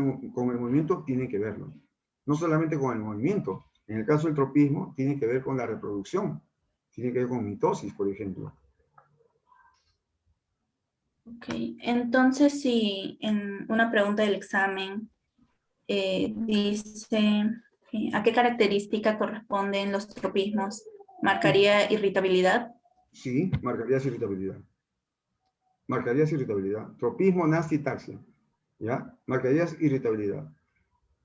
el movimiento, tienen que verlo. No solamente con el movimiento. En el caso del tropismo, tiene que ver con la reproducción. Tiene que ver con mitosis, por ejemplo. Ok, entonces si en una pregunta del examen dice ¿a qué característica corresponden los tropismos? ¿Marcaría irritabilidad? Sí, marcarías irritabilidad. Marcarías irritabilidad. Tropismo, nastia y taxia. ¿Ya? Marcarías irritabilidad.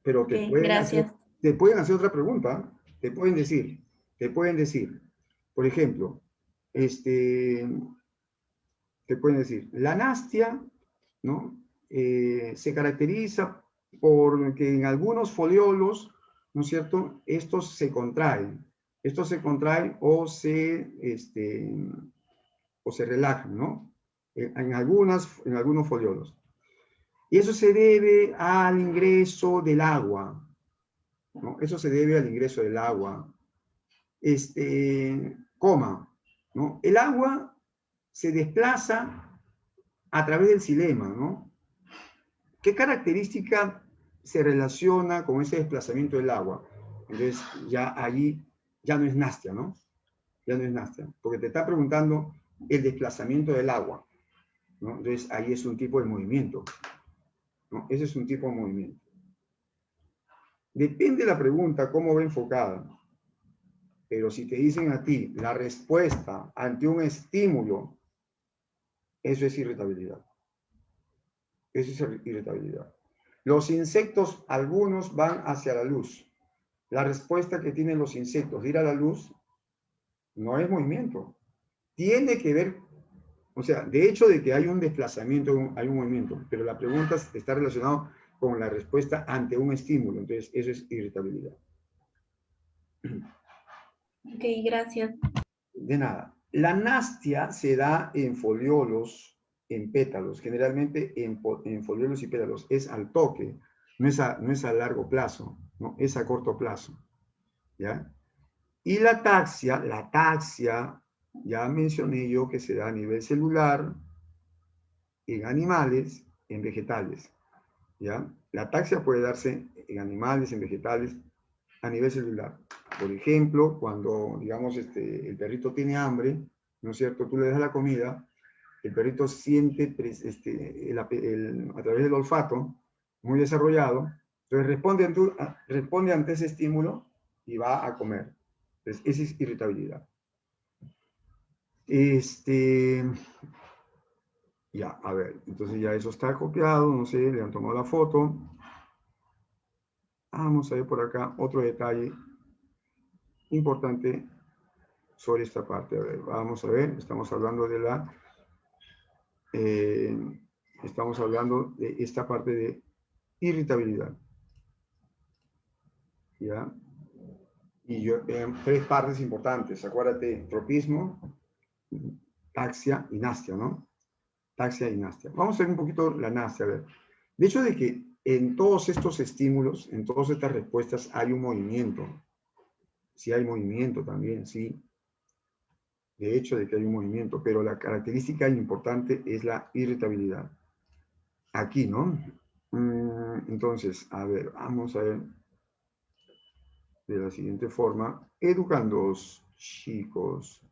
Pero Ok, gracias. te pueden hacer otra pregunta. Te pueden decir, por ejemplo, te pueden decir, la nastia, ¿no? Se caracteriza por que en algunos foliolos, ¿no es cierto?, estos se contraen. Estos se contraen o se relajan, ¿no? En algunos foliolos. Y eso se debe al ingreso del agua, ¿no? Eso se debe al ingreso del agua. ¿No? El agua se desplaza a través del xilema, ¿no? ¿Qué característica se relaciona con ese desplazamiento del agua? Entonces, ya allí ya no es nastia, ¿no? Ya no es nastia, porque te está preguntando el desplazamiento del agua, ¿no? Entonces, ahí es un tipo de movimiento, ¿no? Ese es un tipo de movimiento. Depende de la pregunta, cómo va enfocada. Pero si te dicen a ti la respuesta ante un estímulo, eso es irritabilidad. Eso es irritabilidad. Los insectos, algunos van hacia la luz. La respuesta que tienen los insectos de ir a la luz no es movimiento. Tiene que ver, o sea, de hecho de que hay un desplazamiento, hay un movimiento, pero la pregunta está relacionada con la respuesta ante un estímulo. Entonces, eso es irritabilidad. Ok, gracias. De nada. La nastia se da en foliolos, en pétalos, generalmente en foliolos y pétalos. Es al toque, no es a largo plazo, ¿no? Es a corto plazo, ¿ya? Y la taxia, ya mencioné yo que se da a nivel celular, en animales, en vegetales, ¿ya? La taxia puede darse en animales, en vegetales, a nivel celular. Por ejemplo, cuando, digamos, el perrito tiene hambre, ¿no es cierto? Tú le das la comida, el perrito siente a través del olfato, muy desarrollado, entonces responde ante ese estímulo y va a comer. Entonces, esa es irritabilidad. Ya, a ver, entonces ya eso está copiado, no sé, le han tomado la foto. Vamos a ver por acá otro detalle importante sobre esta parte. A ver, vamos a ver, estamos hablando de esta parte de irritabilidad. ¿Ya? Y tres partes importantes, acuérdate, tropismo, taxia y nastia, ¿no? Taxia y nastia. Vamos a ver un poquito la nastia, a ver. De hecho de que en todos estos estímulos, en todas estas respuestas hay un movimiento. Sí hay movimiento también, sí. De hecho, de que hay un movimiento, pero la característica importante es la irritabilidad. Aquí, ¿no? Entonces, a ver, vamos a ver de la siguiente forma. Educandos, chicos.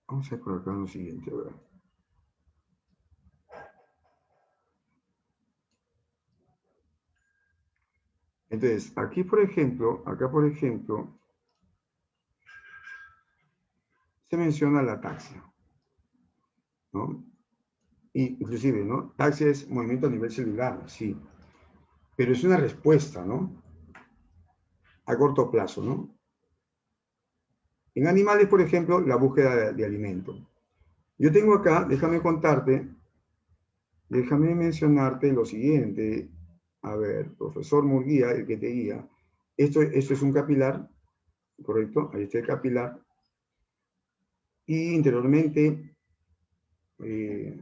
Vamos a colocar lo siguiente, a ver. Entonces, aquí, por ejemplo, acá, por ejemplo, se menciona la ataxia, ¿no? Y, inclusive, ¿no? Ataxia es movimiento a nivel celular, sí. Pero es una respuesta, ¿no? A corto plazo, ¿no? En animales, por ejemplo, la búsqueda de alimento. Yo tengo acá, déjame mencionarte lo siguiente. A ver, profesor Murguía, el que te guía. Esto es un capilar, ¿correcto? Ahí está el capilar. Y interiormente,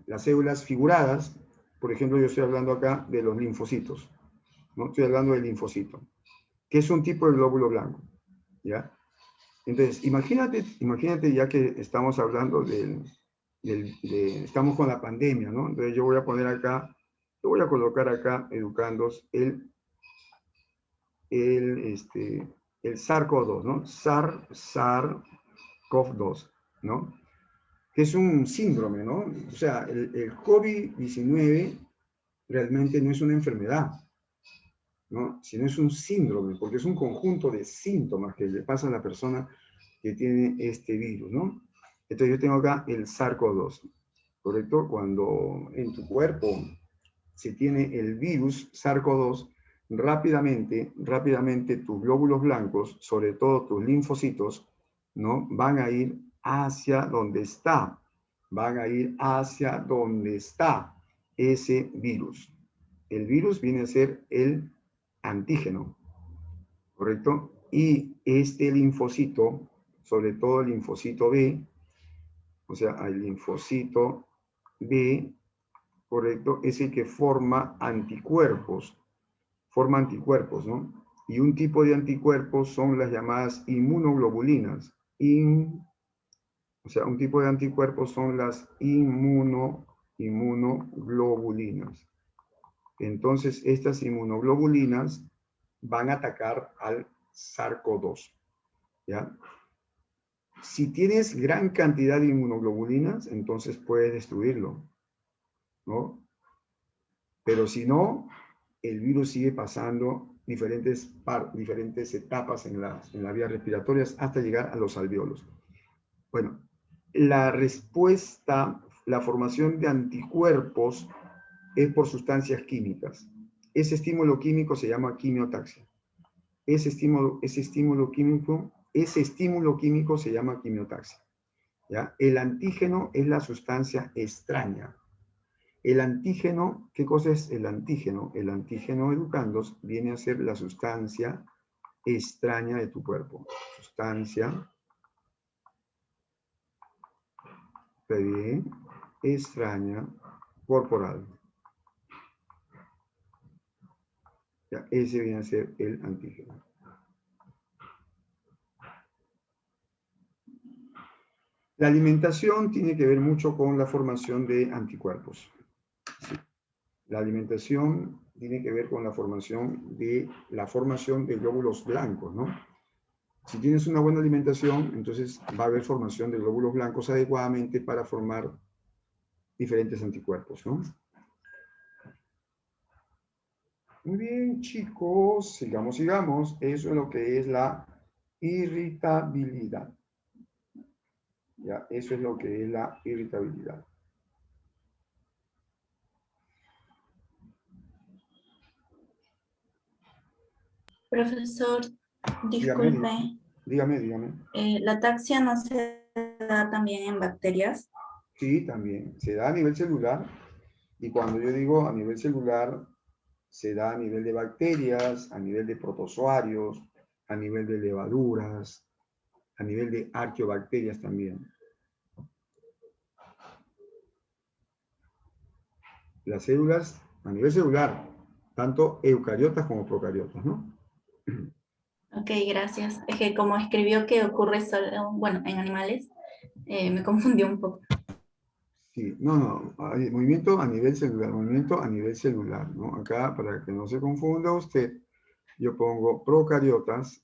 las células figuradas, por ejemplo, yo estoy hablando acá de los linfocitos, ¿no? Estoy hablando del linfocito, que es un tipo de glóbulo blanco, ¿ya? Entonces, imagínate ya que estamos hablando estamos con la pandemia, ¿no? Entonces yo voy a poner acá, yo voy a colocar acá, educandos, el SARS-CoV-2, ¿no? SARS-CoV-2, ¿no? Que es un síndrome, ¿no? O sea, el COVID-19 realmente no es una enfermedad, ¿no? Sino es un síndrome, porque es un conjunto de síntomas que le pasa a la persona que tiene este virus, ¿no? Entonces yo tengo acá el SARS-CoV-2, ¿correcto? Cuando en tu cuerpo se tiene el virus SARS-CoV-2, rápidamente tus glóbulos blancos, sobre todo tus linfocitos, ¿no? Van a ir hacia donde está, ese virus. El virus viene a ser el antígeno, ¿correcto? Y este linfocito, sobre todo el linfocito B, o sea, el linfocito B, ¿correcto? Es el que forma anticuerpos, ¿no? Y un tipo de anticuerpos son las llamadas inmunoglobulinas. O sea, un tipo de anticuerpos son las inmunoglobulinas. Entonces, estas inmunoglobulinas van a atacar al SARS-CoV-2, ¿ya? Si tienes gran cantidad de inmunoglobulinas, entonces puedes destruirlo, ¿no? Pero si no, el virus sigue pasando diferentes etapas en las vías respiratorias hasta llegar a los alvéolos. Bueno, la respuesta, la formación de anticuerpos es por sustancias químicas. Ese estímulo químico se llama quimiotaxia. Ese estímulo químico se llama quimiotaxia, ¿ya? El antígeno es la sustancia extraña. El antígeno, ¿qué cosa es el antígeno? El antígeno, educandos, viene a ser la sustancia extraña de tu cuerpo. Sustancia extraña corporal. Ya, ese viene a ser el antígeno. La alimentación tiene que ver mucho con la formación de anticuerpos. Sí. La alimentación tiene que ver con la formación de glóbulos blancos, ¿no? Si tienes una buena alimentación, entonces va a haber formación de glóbulos blancos adecuadamente para formar diferentes anticuerpos, ¿no? Muy bien, chicos, sigamos. Eso es lo que es la irritabilidad. Ya, eso es lo que es la irritabilidad. Profesor, disculpe, Dígame. ¿la ataxia no se da también en bacterias? Sí, también. Se da a nivel celular. Y cuando yo digo a nivel celular, se da a nivel de bacterias, a nivel de protozoarios, a nivel de levaduras, a nivel de arqueobacterias también. Las células a nivel celular, tanto eucariotas como procariotas, ¿no? Ok, gracias. Es que como escribió que ocurre solo, bueno, en animales, me confundió un poco. Sí, no, hay movimiento a nivel celular, ¿no? Acá, para que no se confunda usted, yo pongo procariotas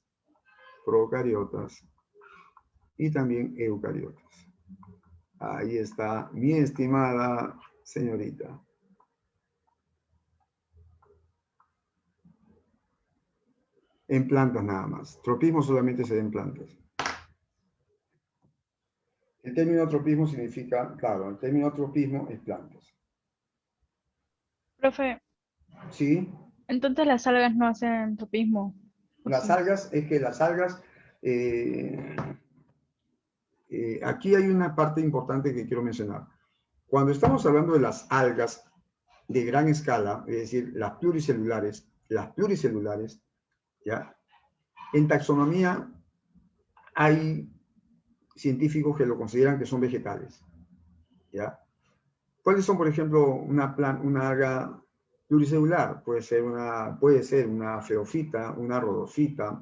y también eucariotas. Ahí está mi estimada señorita. En plantas nada más. Tropismo solamente se da en plantas. El término tropismo significa, claro, el término tropismo es plantas. Profe, ¿Sí? entonces las algas no hacen tropismo. ¿O Las sí? algas, es que las algas, aquí hay una parte importante que quiero mencionar. Cuando estamos hablando de las algas de gran escala, es decir, las pluricelulares, ¿ya? En taxonomía hay científicos que lo consideran que son vegetales, ¿ya? ¿Cuáles son, por ejemplo, una alga pluricelular? Puede ser una feofita, una rodofita,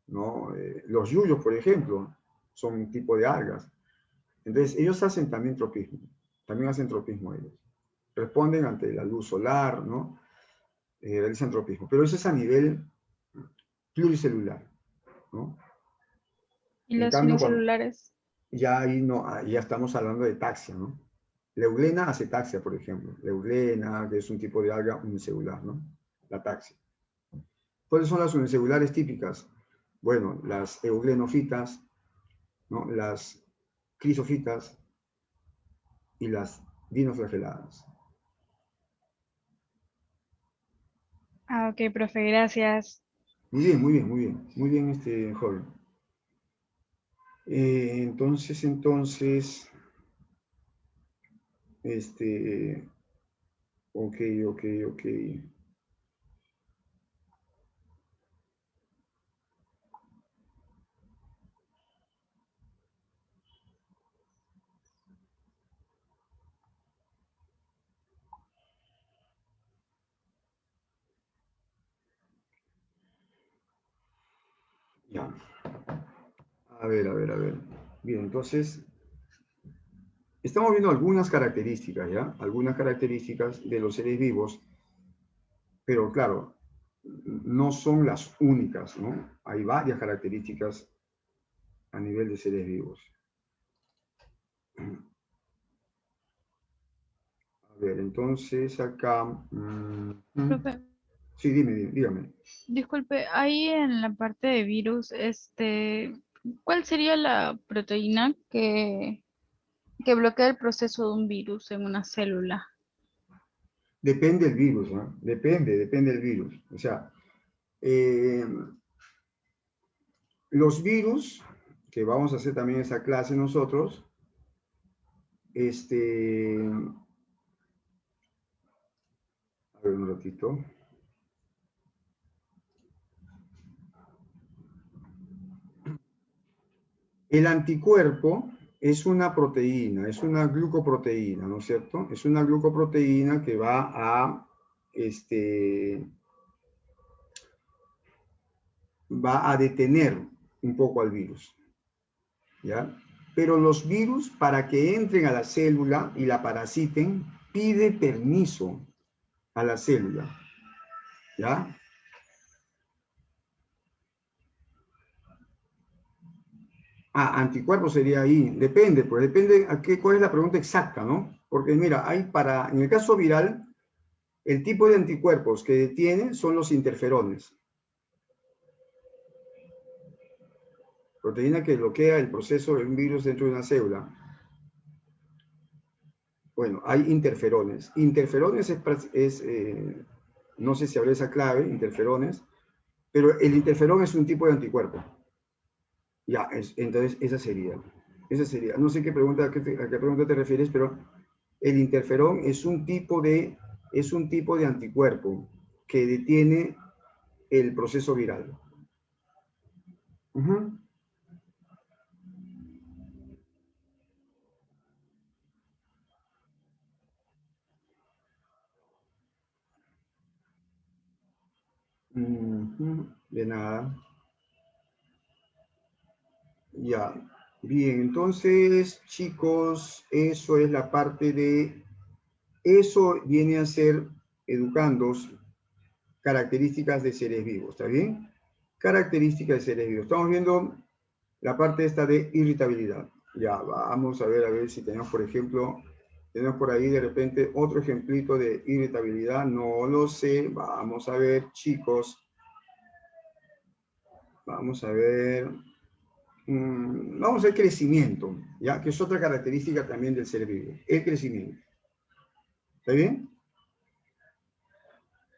¿no? Los yuyos, por ejemplo, son un tipo de algas. Entonces, ellos hacen también tropismo ellos. Responden ante la luz solar, ¿no? Realizan tropismo. Pero eso es a nivel pluricelular, ¿no? Y En los cambio, unicelulares. ya ahí no, ahí ya estamos hablando de taxia, ¿no? Leulena hace taxia, por ejemplo. Leulena, que es un tipo de alga unicelular, ¿no? La taxia. ¿Cuáles son las unicelulares típicas? Bueno, las euglenofitas, ¿no? Las crisofitas y las dinoflageladas. Ah, ok, profe, gracias. Muy bien, muy bien, muy bien. Muy bien, joven. Entonces, ok, ok, ok. Ya. A ver, a ver, a ver. Bien, entonces, estamos viendo algunas características, ¿ya? Algunas características de los seres vivos, pero claro, no son las únicas, ¿no? Hay varias características a nivel de seres vivos. A ver, entonces acá... Profe, sí, dígame. disculpe, ahí en la parte de virus, ¿cuál sería la proteína que bloquea el proceso de un virus en una célula? Depende del virus, ¿no? Depende del virus. O sea, eh, los virus, que vamos a hacer también esa clase nosotros, a ver un ratito. El anticuerpo es una proteína, es una glucoproteína, ¿no es cierto? Es una glucoproteína que va va a detener un poco al virus, ¿ya? Pero los virus, para que entren a la célula y la parasiten, pide permiso a la célula, ¿ya? Anticuerpos sería ahí, depende, pues depende cuál es la pregunta exacta, ¿no? Porque mira, en el caso viral, el tipo de anticuerpos que detiene son los interferones. Proteína que bloquea el proceso de un virus dentro de una célula. Bueno, hay interferones. Interferones no sé si habrá esa clave, interferones, pero el interferón es un tipo de anticuerpo. Ya, entonces esa sería. No sé a qué pregunta te refieres, pero el interferón es un tipo de anticuerpo que detiene el proceso viral. De nada. Ya. Bien, entonces, chicos, eso es la parte de... Eso viene a ser, educandos, características de seres vivos, ¿está bien? Características de seres vivos. Estamos viendo la parte esta de irritabilidad. Ya, vamos a ver si tenemos, por ejemplo, tenemos por ahí de repente otro ejemplito de irritabilidad. No lo sé. Vamos a ver, chicos. Vamos a ver. Vamos al crecimiento, ¿ya? Que es otra característica también del ser vivo. El crecimiento. ¿Está bien?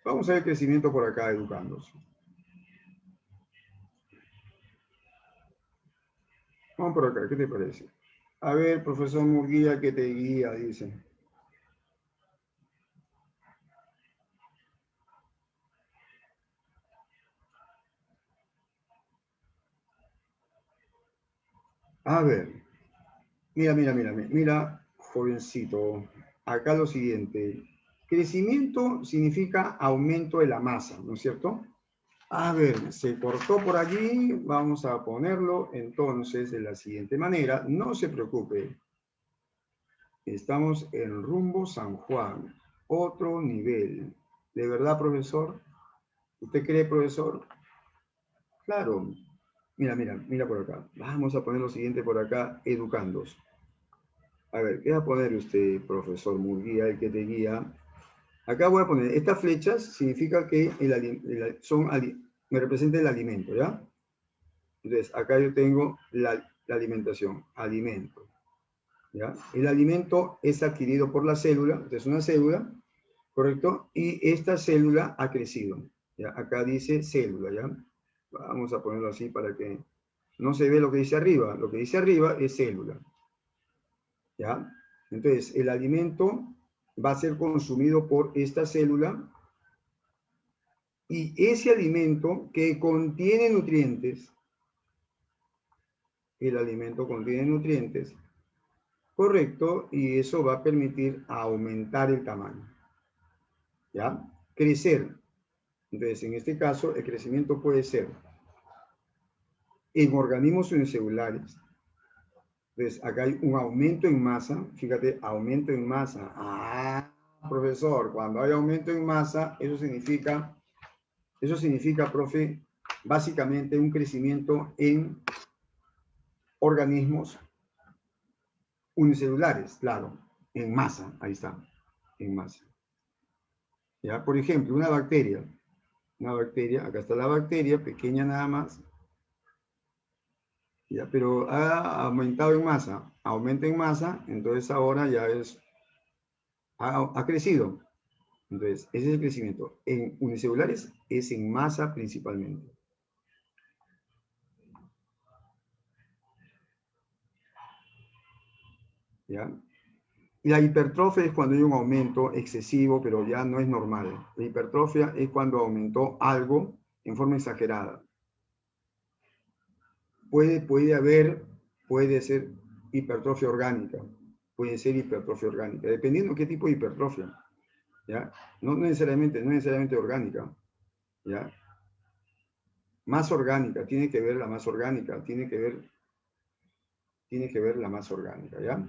Vamos a ver el crecimiento por acá, educándose. Vamos por acá, ¿qué te parece? A ver, profesor Murguía, que te guía, dice. A ver, mira, jovencito. Acá lo siguiente. Crecimiento significa aumento de la masa, ¿no es cierto? A ver, se cortó por allí. Vamos a ponerlo entonces de la siguiente manera. No se preocupe. Estamos en rumbo San Juan. Otro nivel. ¿De verdad, profesor? ¿Usted cree, profesor? Claro. Mira por acá. Vamos a poner lo siguiente por acá, educandos. A ver, ¿qué va a poner usted, profesor Murguía, el que te guía? Acá voy a poner, estas flechas significa que me representa el alimento, ¿ya? Entonces, acá yo tengo la alimentación, alimento, ¿ya? El alimento es adquirido por la célula, es una célula, ¿correcto? Y esta célula ha crecido, ¿ya? Acá dice célula, ¿ya? Vamos a ponerlo así para que no se ve lo que dice arriba. Lo que dice arriba es célula, ¿ya? Entonces, el alimento va a ser consumido por esta célula y ese alimento que contiene nutrientes, el alimento contiene nutrientes, correcto, y eso va a permitir aumentar el tamaño, ¿ya? Crecer. Entonces, en este caso, el crecimiento puede ser en organismos unicelulares. Entonces, acá hay un aumento en masa. Fíjate, aumento en masa. Ah, profesor, cuando hay aumento en masa, eso significa, profe, básicamente un crecimiento en organismos unicelulares, claro, en masa, ahí está, en masa. ¿Ya? Por ejemplo, una bacteria, acá está la bacteria, pequeña nada más, ya, pero ha aumentado en masa, aumenta en masa, entonces ahora ya ha crecido. Entonces, ese es el crecimiento. En unicelulares es en masa principalmente. ¿Ya? La hipertrofia es cuando hay un aumento excesivo, pero ya no es normal. La hipertrofia es cuando aumentó algo en forma exagerada. Puede ser hipertrofia orgánica. Puede ser hipertrofia orgánica, dependiendo qué tipo de hipertrofia. ¿Ya? No necesariamente orgánica. ¿Ya? Más orgánica, tiene que ver la más orgánica, tiene que ver la más orgánica, ¿ya?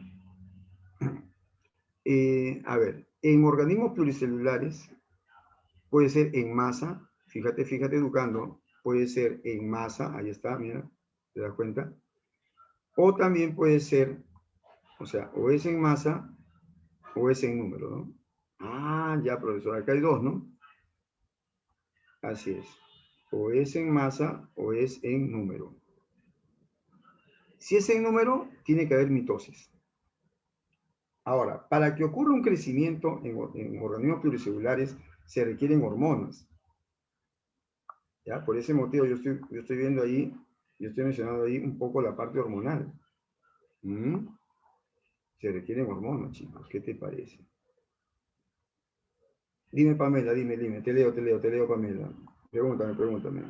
A ver, en organismos pluricelulares puede ser en masa, fíjate educando, puede ser en masa, ahí está, mira, ¿te das cuenta? O también puede ser, o sea, o es en masa o es en número, ¿no? Ah, ya, profesor, acá hay dos, ¿no? Así es. O es en masa o es en número. Si es en número, tiene que haber mitosis. Ahora, para que ocurra un crecimiento en organismos pluricelulares, se requieren hormonas. ¿Ya? Por ese motivo yo estoy viendo ahí, yo estoy mencionando ahí un poco la parte hormonal. Se requieren hormonas, chicos. ¿Qué te parece? Dime, Pamela, dime. Te leo, Pamela. Pregúntame.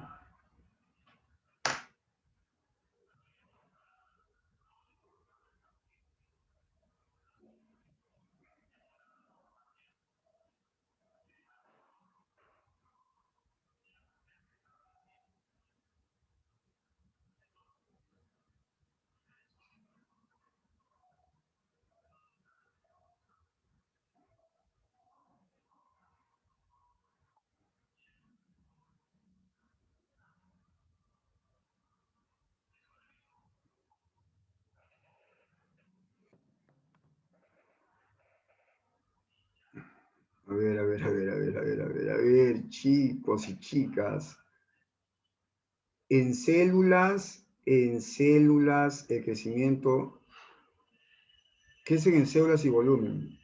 A ver, a ver, a ver, a ver, a ver, a ver, a ver, chicos y chicas. En células, el crecimiento, ¿qué es en células y volumen?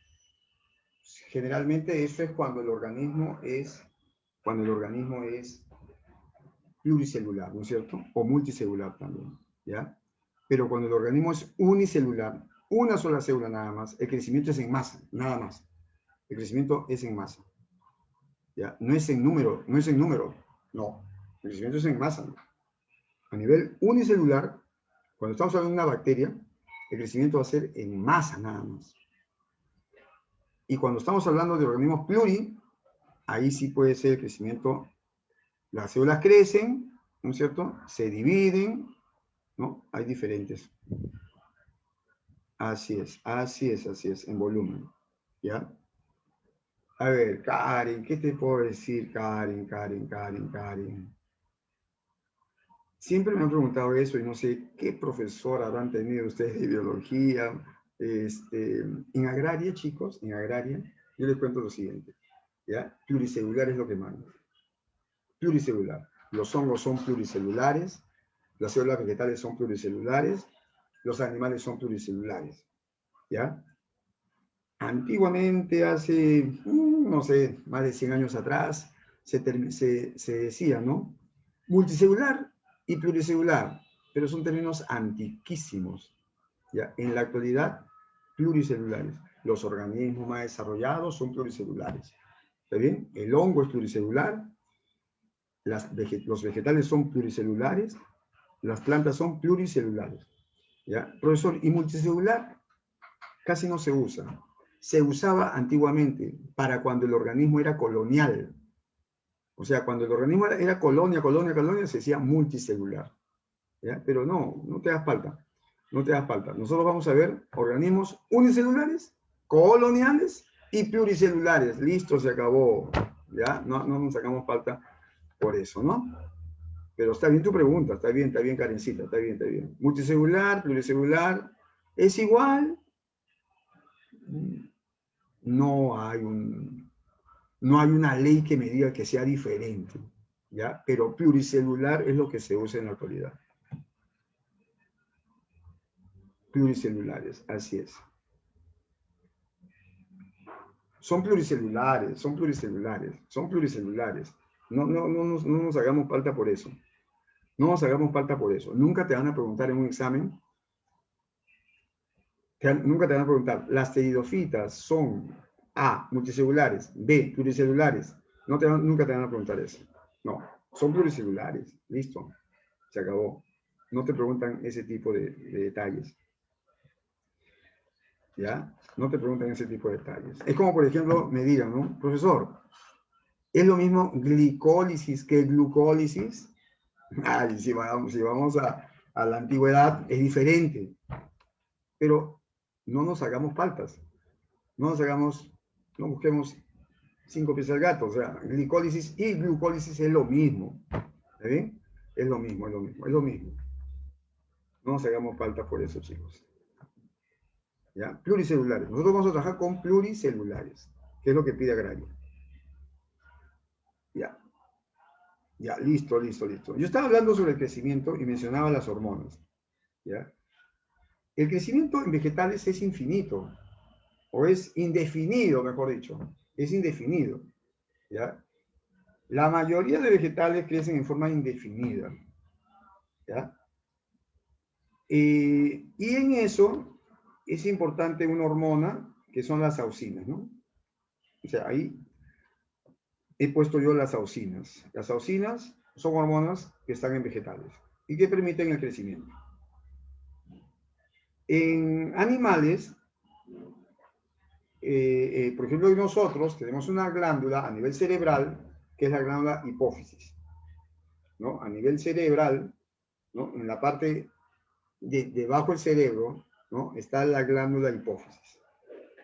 Generalmente eso es cuando el organismo es pluricelular, ¿no es cierto? O multicelular también, ¿ya? Pero cuando el organismo es unicelular, una sola célula nada más, el crecimiento es en masa, nada más. El crecimiento es en masa, ¿ya? No es en número, no. El crecimiento es en masa, ¿no? A nivel unicelular, cuando estamos hablando de una bacteria, el crecimiento va a ser en masa nada más. Y cuando estamos hablando de organismos pluri, ahí sí puede ser el crecimiento. Las células crecen, ¿no es cierto? Se dividen, ¿no? Hay diferentes. Así es, en volumen, ¿ya? A ver, Karen, ¿qué te puedo decir, Karen? Siempre me han preguntado eso y no sé qué profesor habrán tenido ustedes de biología. En agraria, chicos, en agraria, yo les cuento lo siguiente, ¿ya? Pluricelular es lo que manda. Pluricelular. Los hongos son pluricelulares, las células vegetales son pluricelulares, los animales son pluricelulares, ¿ya? Antiguamente, hace, no sé, más de 100 años atrás, se decía, ¿no? Multicelular y pluricelular, pero son términos antiquísimos, ¿ya? En la actualidad, pluricelulares. Los organismos más desarrollados son pluricelulares, ¿está bien? El hongo es pluricelular, los vegetales son pluricelulares, las plantas son pluricelulares, ¿ya? Profesor, ¿y multicelular? Casi no se usa. Se usaba antiguamente para cuando el organismo era colonial. O sea, cuando el organismo era colonia, se decía multicelular, ¿ya? Pero no te das falta. No te das falta. Nosotros vamos a ver organismos unicelulares, coloniales y pluricelulares. Listo, se acabó, ¿ya? No nos sacamos falta por eso, ¿no? Pero está bien tu pregunta, está bien, Karencita, está bien. Multicelular, pluricelular, ¿es igual? No hay una ley que me diga que sea diferente, ¿ya? Pero pluricelular es lo que se usa en la actualidad. Pluricelulares, así es. Son pluricelulares. No nos hagamos falta por eso. Nunca te van a preguntar en un examen, nunca te van a preguntar, las pteridofitas son A, multicelulares, B, pluricelulares. Nunca te van a preguntar eso. No, son pluricelulares. Listo, se acabó. No te preguntan ese tipo de detalles. ¿Ya? No te preguntan ese tipo de detalles. Es como, por ejemplo, me digan, ¿no? Profesor, ¿es lo mismo glicólisis que glucólisis? Ay, si vamos a la antigüedad, es diferente. Pero no nos hagamos faltas. No busquemos 5 pies al gato. O sea, glicólisis y glucólisis es lo mismo. ¿Está bien? Es lo mismo. No nos hagamos falta por eso, chicos. ¿Ya? Pluricelulares. Nosotros vamos a trabajar con pluricelulares, que es lo que pide Agraria. Ya, listo. Yo estaba hablando sobre el crecimiento y mencionaba las hormonas. ¿Ya? El crecimiento en vegetales es infinito, o es indefinido, mejor dicho. Es indefinido. ¿Ya? La mayoría de vegetales crecen en forma indefinida. ¿Ya? Y en eso es importante una hormona que son las auxinas, ¿no? O sea, ahí he puesto yo las auxinas. Las auxinas son hormonas que están en vegetales y que permiten el crecimiento. En animales, por ejemplo, nosotros tenemos una glándula a nivel cerebral, que es la glándula hipófisis, ¿no? A nivel cerebral, ¿no? En la parte debajo del cerebro, ¿no? Está la glándula hipófisis,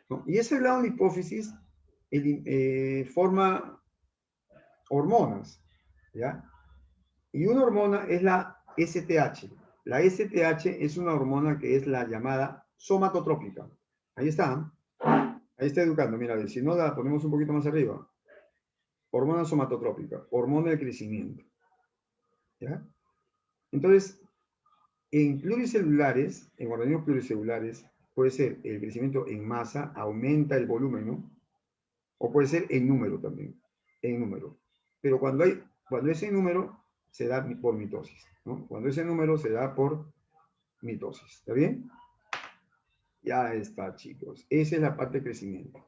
¿no? Y esa glándula hipófisis forma hormonas, ¿ya? Y una hormona es la STH. La STH es una hormona que es la llamada somatotrópica. Ahí está Ahí está educando, mira, si no la ponemos un poquito más arriba. Hormona somatotrópica, hormona del crecimiento. ¿Ya? Entonces, en pluricelulares, en organismos pluricelulares, puede ser el crecimiento en masa, aumenta el volumen, ¿no? O puede ser en número también, en número. Pero cuando es en número, se da por mitosis, ¿no? Cuando es en número, se da por mitosis. ¿Está bien? Ya está, chicos. Esa es la parte de crecimiento.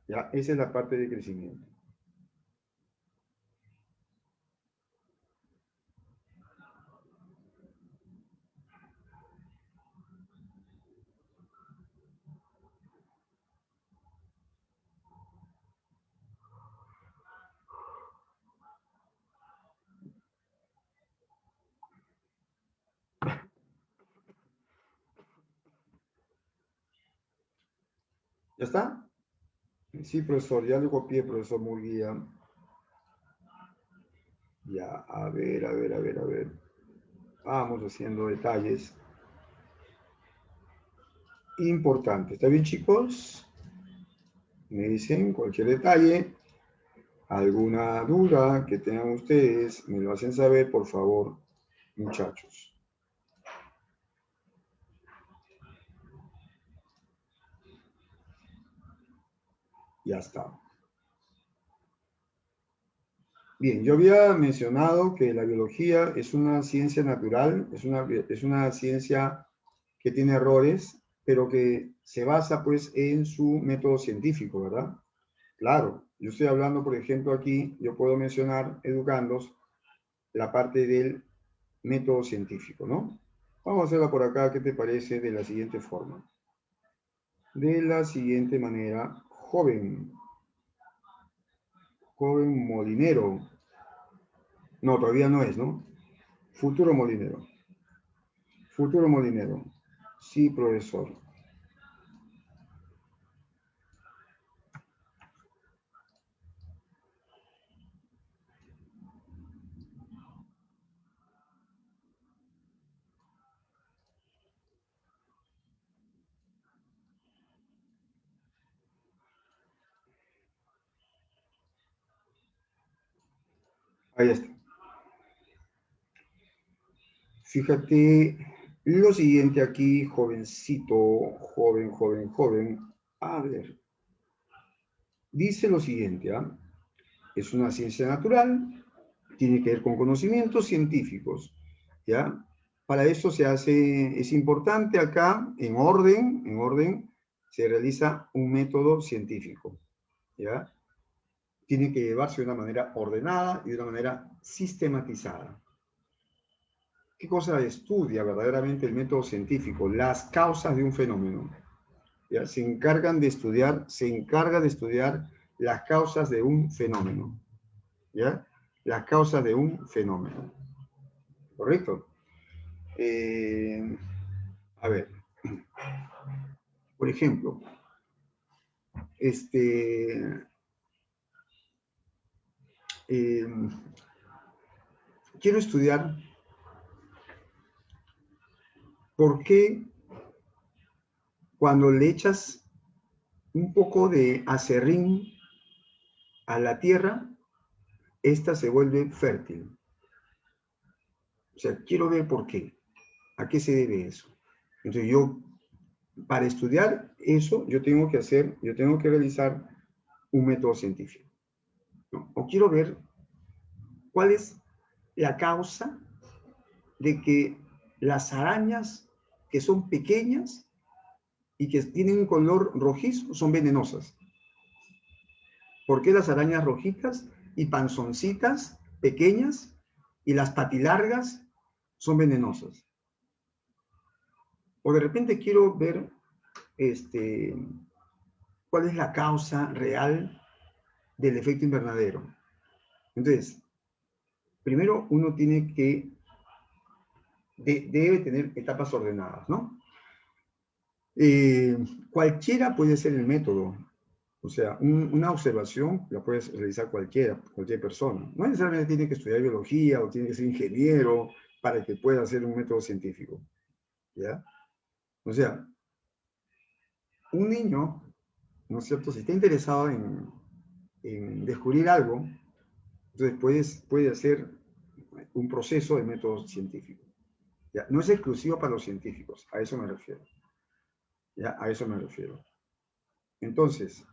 Ya, esa es la parte de crecimiento. ¿Ya está? Sí, profesor, ya lo copié, profesor Murguía. Ya, a ver, a ver, a ver, a ver. Vamos haciendo detalles importantes. ¿Está bien, chicos? Me dicen cualquier detalle, alguna duda que tengan ustedes, me lo hacen saber, por favor, muchachos. Ya está. Bien, yo había mencionado que la biología es una ciencia natural, es una ciencia que tiene errores, pero que se basa pues en su método científico, ¿verdad? Claro, yo estoy hablando, por ejemplo, aquí, yo puedo mencionar, educandos, la parte del método científico, ¿no? Vamos a hacerla por acá, ¿qué te parece? De la siguiente forma. De la siguiente manera, joven molinero. No, todavía no es, ¿no? Futuro molinero. Futuro molinero. Sí, profesor. Ahí está. Fíjate lo siguiente aquí, jovencito, joven. A ver. Dice lo siguiente, ¿ah? Es una ciencia natural, tiene que ver con conocimientos científicos, ¿ya? Para eso es importante acá, en orden, se realiza un método científico, ¿ya? Tiene que llevarse de una manera ordenada y de una manera sistematizada. ¿Qué cosa estudia verdaderamente el método científico? Las causas de un fenómeno. ¿Ya? Se encarga de estudiar las causas de un fenómeno. ¿Ya? Las causas de un fenómeno. ¿Correcto? A ver. Por ejemplo, quiero estudiar por qué cuando le echas un poco de aserrín a la tierra, esta se vuelve fértil. O sea, quiero ver por qué. ¿A qué se debe eso? Entonces yo, para estudiar eso, yo tengo que realizar un método científico, ¿no? O quiero ver cuál es la causa de que las arañas que son pequeñas y que tienen un color rojizo son venenosas. ¿Por qué las arañas rojitas y panzoncitas pequeñas y las patilargas son venenosas? O de repente quiero ver cuál es la causa real del efecto invernadero. Entonces, primero uno tiene que, debe tener etapas ordenadas, ¿no? Cualquiera puede ser el método. O sea, una observación la puede realizar cualquier persona. No necesariamente tiene que estudiar biología o tiene que ser ingeniero para que pueda hacer un método científico. ¿Ya? O sea, un niño, ¿no es cierto?, si está interesado en descubrir algo, entonces puede hacer un proceso de método científico. ¿Ya? No es exclusivo para los científicos, a eso me refiero. ¿Ya? A eso me refiero. Entonces,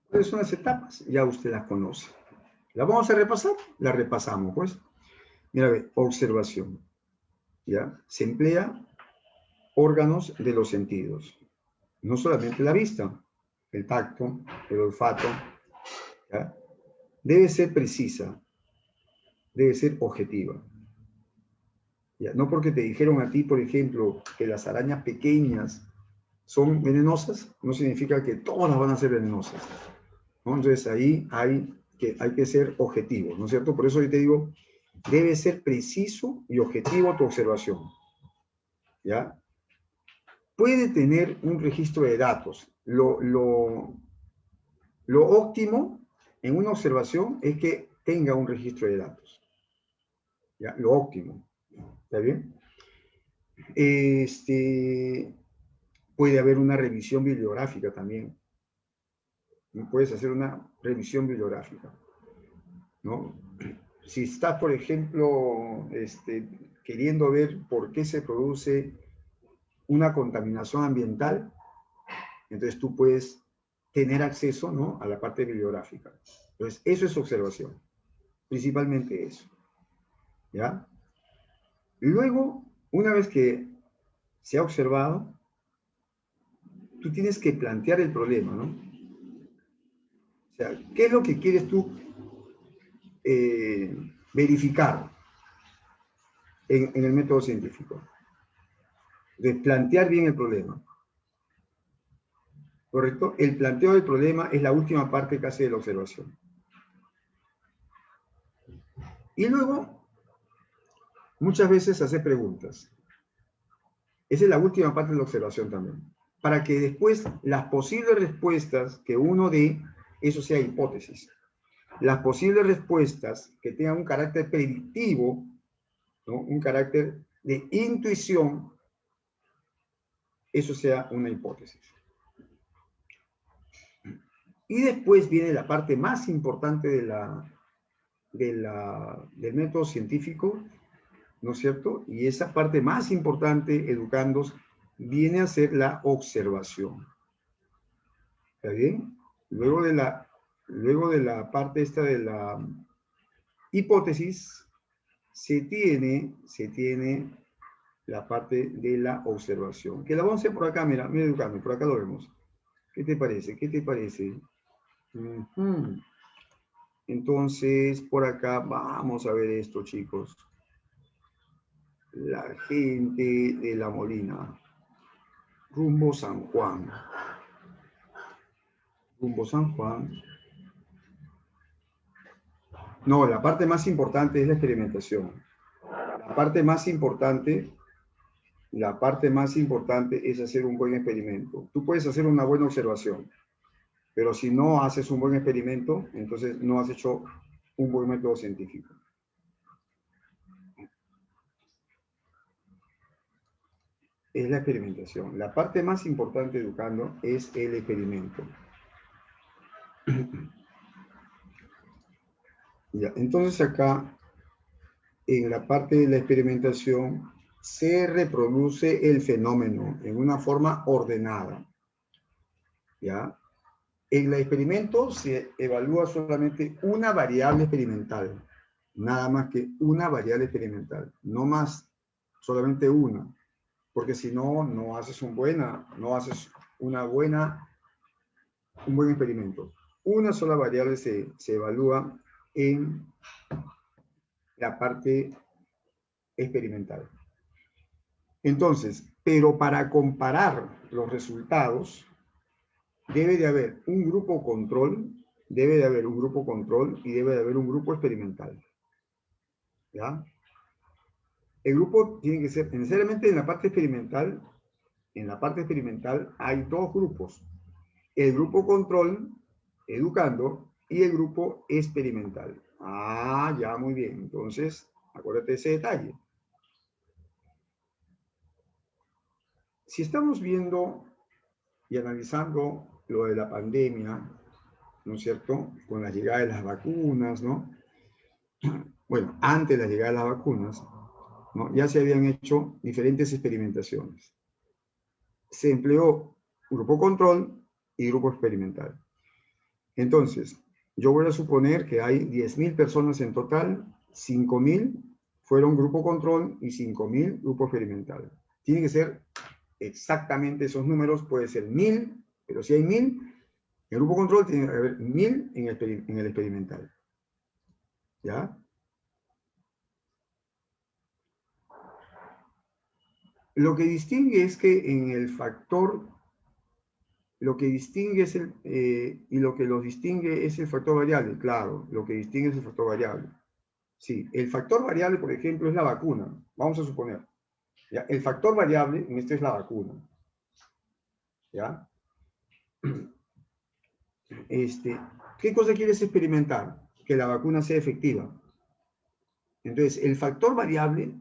¿cuáles son las etapas? Ya usted las conoce. ¿La vamos a repasar? La repasamos, pues. Mira, ve, observación. ¿Ya? Se emplea órganos de los sentidos. No solamente la vista, el tacto, el olfato. ¿Ya? Debe ser precisa. Debe ser objetiva. ¿Ya? No porque te dijeron a ti, por ejemplo, que las arañas pequeñas son venenosas, no significa que todas van a ser venenosas, ¿no? Entonces ahí hay que ser objetivo, ¿no es cierto? Por eso yo te digo, debe ser preciso y objetivo tu observación, ¿ya? Puede tener un registro de datos. Lo óptimo en una observación es que tenga un registro de datos, ¿ya? Lo óptimo, ¿está bien? Puede haber una revisión bibliográfica también. Puedes hacer una revisión bibliográfica, ¿no? Si estás, por ejemplo, queriendo ver por qué se produce una contaminación ambiental, entonces tú puedes tener acceso, ¿no?, a la parte bibliográfica. Entonces, eso es observación, principalmente eso, ¿ya? Luego, una vez que se ha observado, tú tienes que plantear el problema, ¿no? O sea, ¿qué es lo que quieres tú verificar en el método científico? De plantear bien el problema. ¿Correcto? El planteo del problema es la última parte casi de la observación. Y luego, muchas veces hacer preguntas. Esa es la última parte de la observación también. Para que después las posibles respuestas que uno dé, eso sea hipótesis. Las posibles respuestas que tengan un carácter predictivo, ¿no?, un carácter de intuición, eso sea una hipótesis. Y después viene la parte más importante del método científico, ¿no es cierto? Y esa parte más importante, educandos, viene a ser la observación. ¿Está bien? Luego de la parte esta de la hipótesis, se tiene la parte de la observación. Que la vamos a hacer por acá, mira, educando, por acá lo vemos. ¿Qué te parece? ¿Qué te parece? Entonces, por acá vamos a ver esto, chicos. La gente de La Molina. Rumbo San Juan. Rumbo San Juan. No, la parte más importante es la experimentación. La parte más importante es hacer un buen experimento. Tú puedes hacer una buena observación, pero si no haces un buen experimento, entonces no has hecho un buen método científico. Es la experimentación. La parte más importante, educando, es el experimento. Ya, entonces acá, en la parte de la experimentación, se reproduce el fenómeno en una forma ordenada. ¿Ya? En el experimento se evalúa solamente una variable experimental, nada más que una variable experimental, no más, solamente una, porque si no, no haces un buen experimento. Una sola variable se evalúa en la parte experimental. Entonces, pero para comparar los resultados, debe de haber un grupo control, y debe de haber un grupo experimental. ¿Ya? El grupo tiene que ser, necesariamente en la parte experimental hay dos grupos. El grupo control, educando, y el grupo experimental. Ah, ya, muy bien. Entonces, acuérdate de ese detalle. Si estamos viendo y analizando lo de la pandemia, ¿no es cierto? Con la llegada de las vacunas, ¿no? Bueno, antes de la llegada de las vacunas, ¿no? Ya se habían hecho diferentes experimentaciones. Se empleó grupo control y grupo experimental. Entonces, yo voy a suponer que hay 10.000 personas en total, 5.000 fueron grupo control y 5.000 grupo experimental. Tiene que ser exactamente esos números, puede ser 1.000, pero si hay 1.000, en el grupo control tiene que haber 1.000 en el experimental. ¿Ya? Lo que distingue es que en el factor, lo que distingue es y lo que los distingue es el factor variable. Claro, lo que distingue es el factor variable. Sí, el factor variable, por ejemplo, es la vacuna. Vamos a suponer. ¿Ya? El factor variable en este es la vacuna. ¿Ya? ¿Qué cosa quieres experimentar? Que la vacuna sea efectiva. Entonces, el factor variable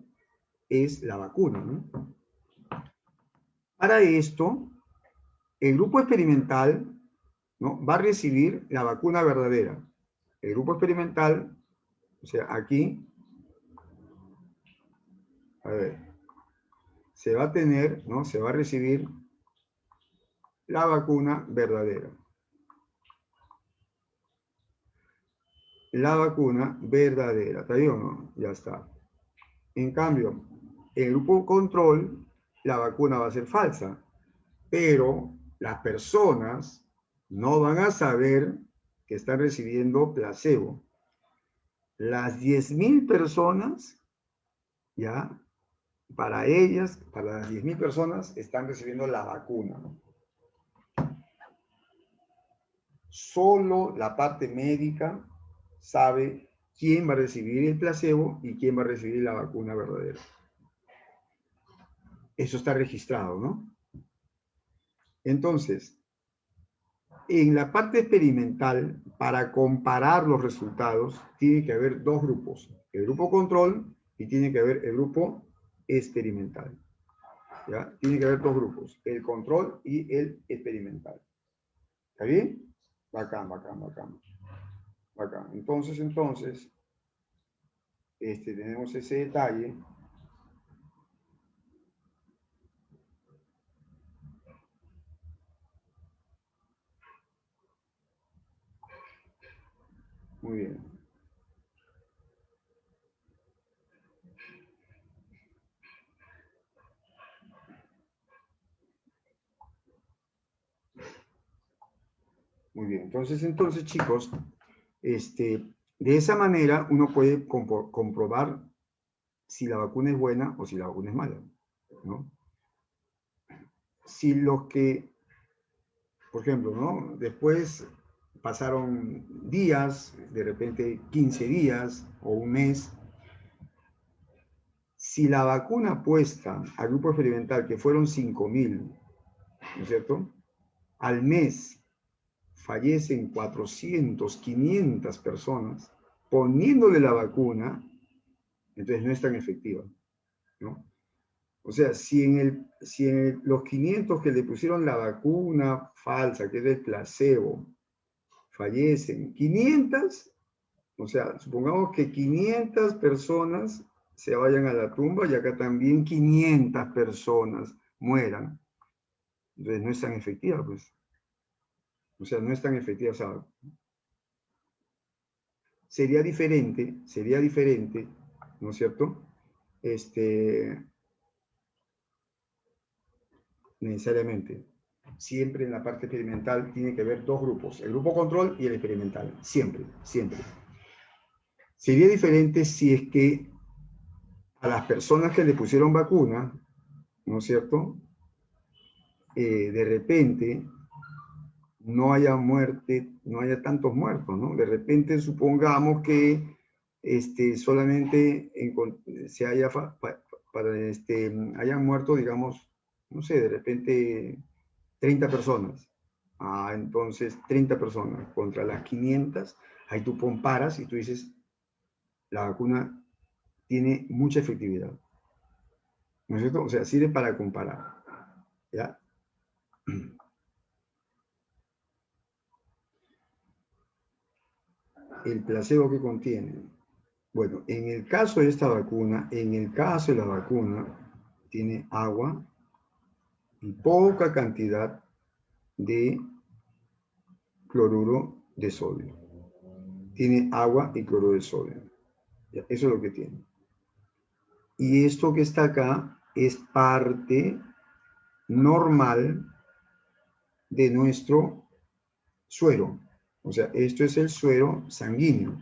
es la vacuna, ¿no? Para esto, el grupo experimental, ¿no? Va a recibir la vacuna verdadera. El grupo experimental, o sea, aquí, a ver, se va a tener, ¿no? Se va a recibir la vacuna verdadera. La vacuna verdadera, ¿está bien o no? Ya está. En cambio, el grupo control, la vacuna va a ser falsa, pero las personas no van a saber que están recibiendo placebo. Las 10.000 personas, ya, para ellas, para las 10.000 personas, están recibiendo la vacuna, ¿no? Solo la parte médica sabe quién va a recibir el placebo y quién va a recibir la vacuna verdadera. Eso está registrado, ¿no? Entonces, en la parte experimental, para comparar los resultados, tiene que haber dos grupos. El grupo control y tiene que haber el grupo experimental. ¿Ya? Tiene que haber dos grupos, el control y el experimental. ¿Está bien? Bacán, bacán, bacán. Bacán. Entonces, tenemos ese detalle. Muy bien. Muy bien. Entonces, chicos, de esa manera uno puede comprobar si la vacuna es buena o si la vacuna es mala, ¿no? Si los que, por ejemplo, ¿no? Después pasaron días, de repente 15 días o un mes, si la vacuna puesta al grupo experimental, que fueron 5.000, ¿no es cierto? Al mes fallecen 400, 500 personas poniéndole la vacuna, entonces no es tan efectiva, ¿no? O sea, si los 500 que le pusieron la vacuna falsa, que es el placebo, fallecen 500, o sea, supongamos que 500 personas se vayan a la tumba y acá también 500 personas mueran. Entonces no es tan efectiva, pues. O sea, no es tan efectiva esa vacuna. Sería diferente, ¿no es cierto? Necesariamente. Siempre en la parte experimental tiene que haber dos grupos, el grupo control y el experimental. Siempre, siempre. Sería diferente si es que a las personas que le pusieron vacuna, ¿no es cierto? De repente no haya muerte, no haya tantos muertos, ¿no? De repente supongamos que solamente se haya, hayan muerto, digamos, no sé, de repente 30 personas. Ah, entonces 30 personas contra las 500, ahí tú comparas y tú dices, la vacuna tiene mucha efectividad. ¿No es cierto? O sea, sirve para comparar. ¿Ya? El placebo que contiene. Bueno, en el caso de esta vacuna, en el caso de la vacuna, tiene agua y poca cantidad de cloruro de sodio. Tiene agua y cloruro de sodio. Ya, eso es lo que tiene. Y esto que está acá es parte normal de nuestro suero. O sea, esto es el suero sanguíneo.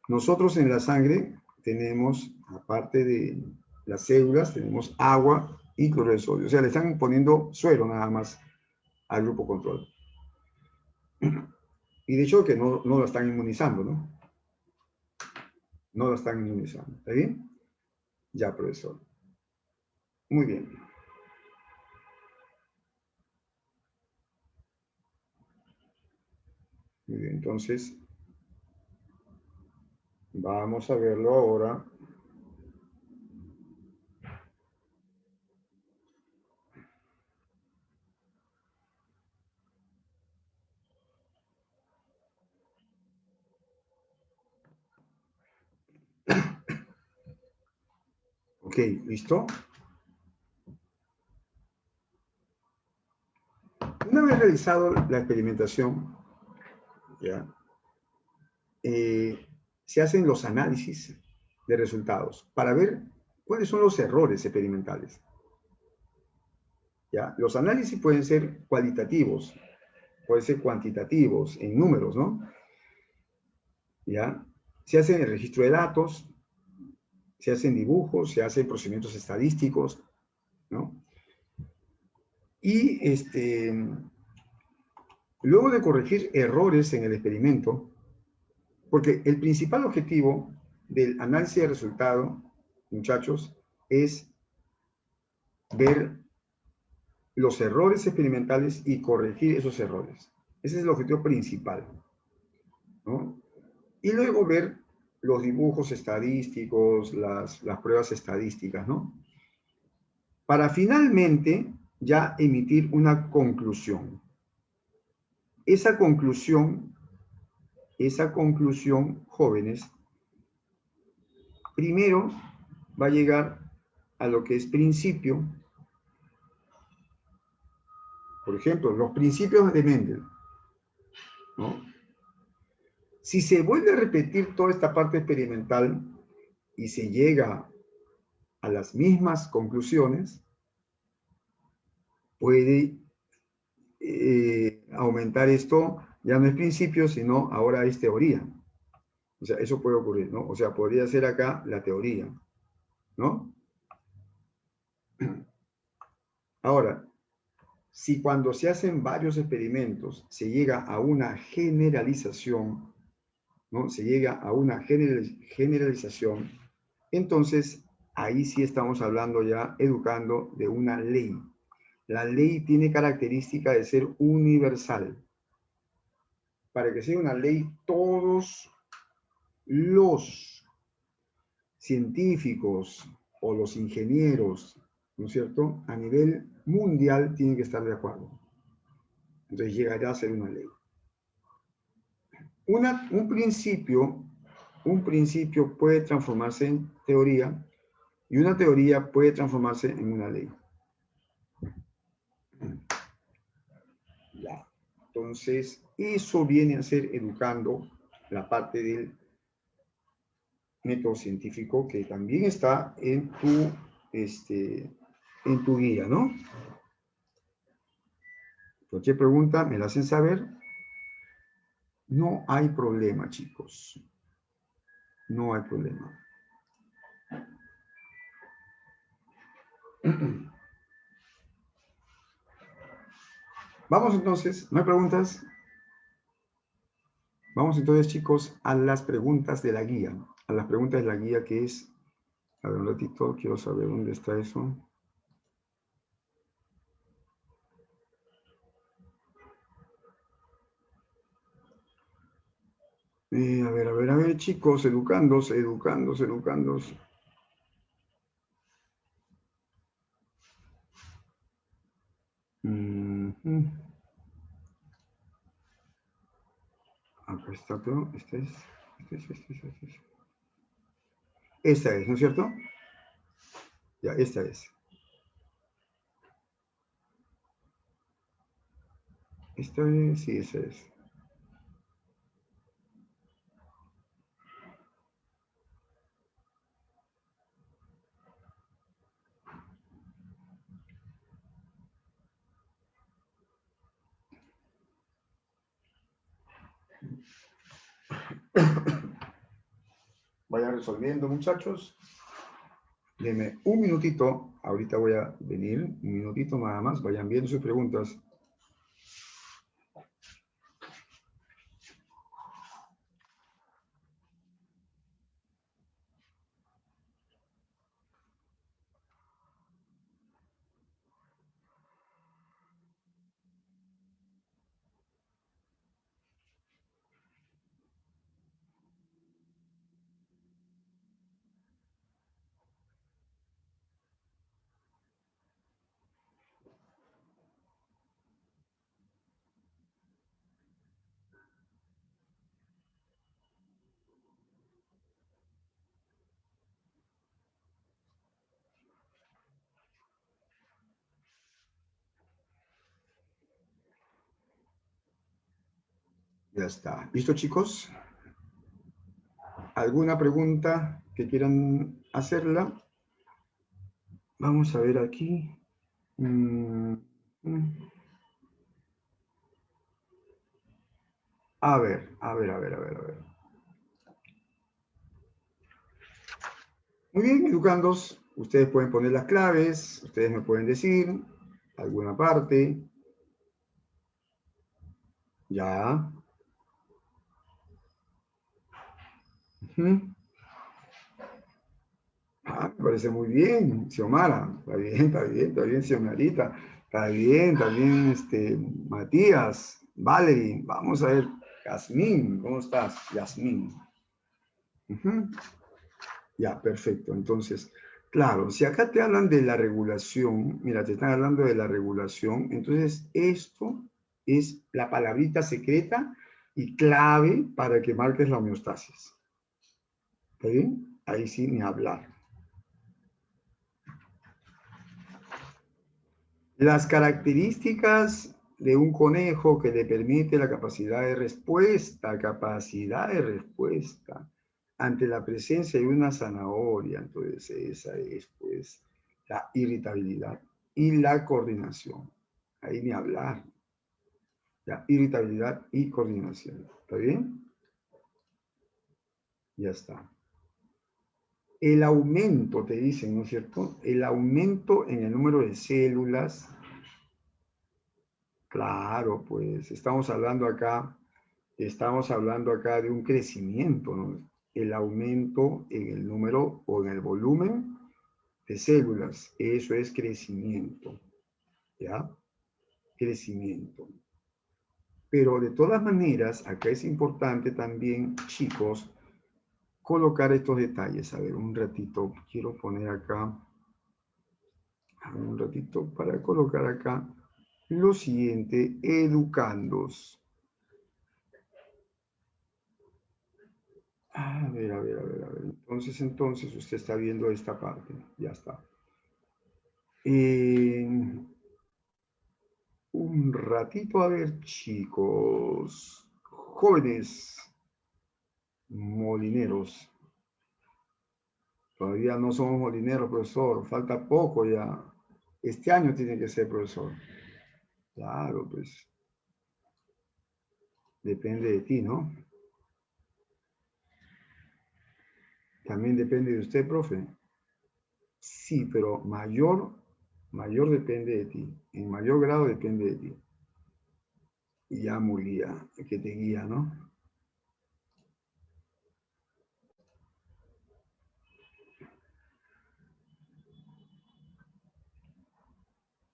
Nosotros en la sangre tenemos, aparte de las células, tenemos agua y cloruro de sodio. O sea, le están poniendo suero nada más al grupo control. Y de hecho que no la están inmunizando, ¿no? No la están inmunizando. ¿Está bien? Ya, profesor. Muy bien. Muy bien, entonces vamos a verlo ahora. Ok, ¿listo? Una vez realizado la experimentación, ¿ya? Se hacen los análisis de resultados para ver cuáles son los errores experimentales. ¿Ya? Los análisis pueden ser cualitativos, pueden ser cuantitativos, en números, ¿no? ¿Ya? Se hace el registro de datos, se hacen dibujos, se hacen procedimientos estadísticos, ¿no? Y luego de corregir errores en el experimento, porque el principal objetivo del análisis de resultado, muchachos, es ver los errores experimentales y corregir esos errores. Ese es el objetivo principal, ¿no? Y luego ver los dibujos estadísticos, las pruebas estadísticas, ¿no? Para finalmente ya emitir una conclusión. Esa conclusión, jóvenes, primero va a llegar a lo que es principio. Por ejemplo, los principios de Mendel, ¿no? Si se vuelve a repetir toda esta parte experimental y se llega a las mismas conclusiones, puede aumentar esto, ya no es principio, sino ahora es teoría. O sea, eso puede ocurrir, ¿no? O sea, podría ser acá la teoría, ¿no? Ahora, si cuando se hacen varios experimentos se llega a una generalización, ¿no? Se llega a una generalización, entonces ahí sí estamos hablando ya, educando de una ley. La ley tiene característica de ser universal. Para que sea una ley, todos los científicos o los ingenieros, ¿no es cierto?, a nivel mundial tienen que estar de acuerdo. Entonces llegará a ser una ley. Un principio puede transformarse en teoría y una teoría puede transformarse en una ley. Ya. Entonces, eso viene a ser educando la parte del método científico que también está en tu guía, ¿no? Cualquier pregunta me la hacen saber. No hay problema, chicos. No hay problema. Vamos entonces, ¿no hay preguntas? Vamos entonces, chicos, a las preguntas de la guía. A las preguntas de la guía que es... A ver, un ratito, quiero saber dónde está eso. A ver, chicos, educandos. Ujú. Acá está todo. Esta es. Esta es, ¿no es cierto? Ya, esta es. Esta es, sí, esa es. Vayan resolviendo, muchachos. Denme un minutito. Ahorita voy a venir. Un minutito nada más. Vayan viendo sus preguntas. Ya está. ¿Listo, chicos? ¿Alguna pregunta que quieran hacerla? Vamos a ver aquí. A ver. Muy bien, educandos. Ustedes pueden poner las claves. Ustedes me pueden decir alguna parte. Ya. Ujú. Ah, me parece muy bien, Xiomara. Está bien, Xiomarita. Está bien, Matías, Valerie. Vamos a ver, Yasmín, ¿cómo estás? Yasmín. Ujú. Ya, perfecto. Entonces, claro, si acá te hablan de la regulación, mira, te están hablando de la regulación, entonces esto es la palabrita secreta y clave para que marques la homeostasis. ¿Está bien? Ahí sí, ni hablar. Las características de un conejo que le permite la capacidad de respuesta ante la presencia de una zanahoria. Entonces, esa es, pues, la irritabilidad y la coordinación. Ahí ni hablar. La irritabilidad y coordinación. ¿Está bien? Ya está. El aumento, te dicen, ¿no es cierto? El aumento en el número de células. Claro, pues estamos hablando acá de un crecimiento, ¿no? El aumento en el número o en el volumen de células, eso es crecimiento, ¿ya? Crecimiento. Pero de todas maneras, acá es importante también, chicos, colocar estos detalles. A ver, un ratito, quiero poner acá, un ratito para colocar acá lo siguiente, educandos. A ver. Entonces usted está viendo esta parte. Ya está. Un ratito, a ver, chicos. Jóvenes molineros. Todavía no somos molineros, profesor. Falta poco ya. Este año tiene que ser profesor. Claro, pues. Depende de ti, ¿no? También depende de usted, profe. Sí, pero mayor depende de ti. En mayor grado depende de ti. Y ya Mulía, que te guía, ¿no?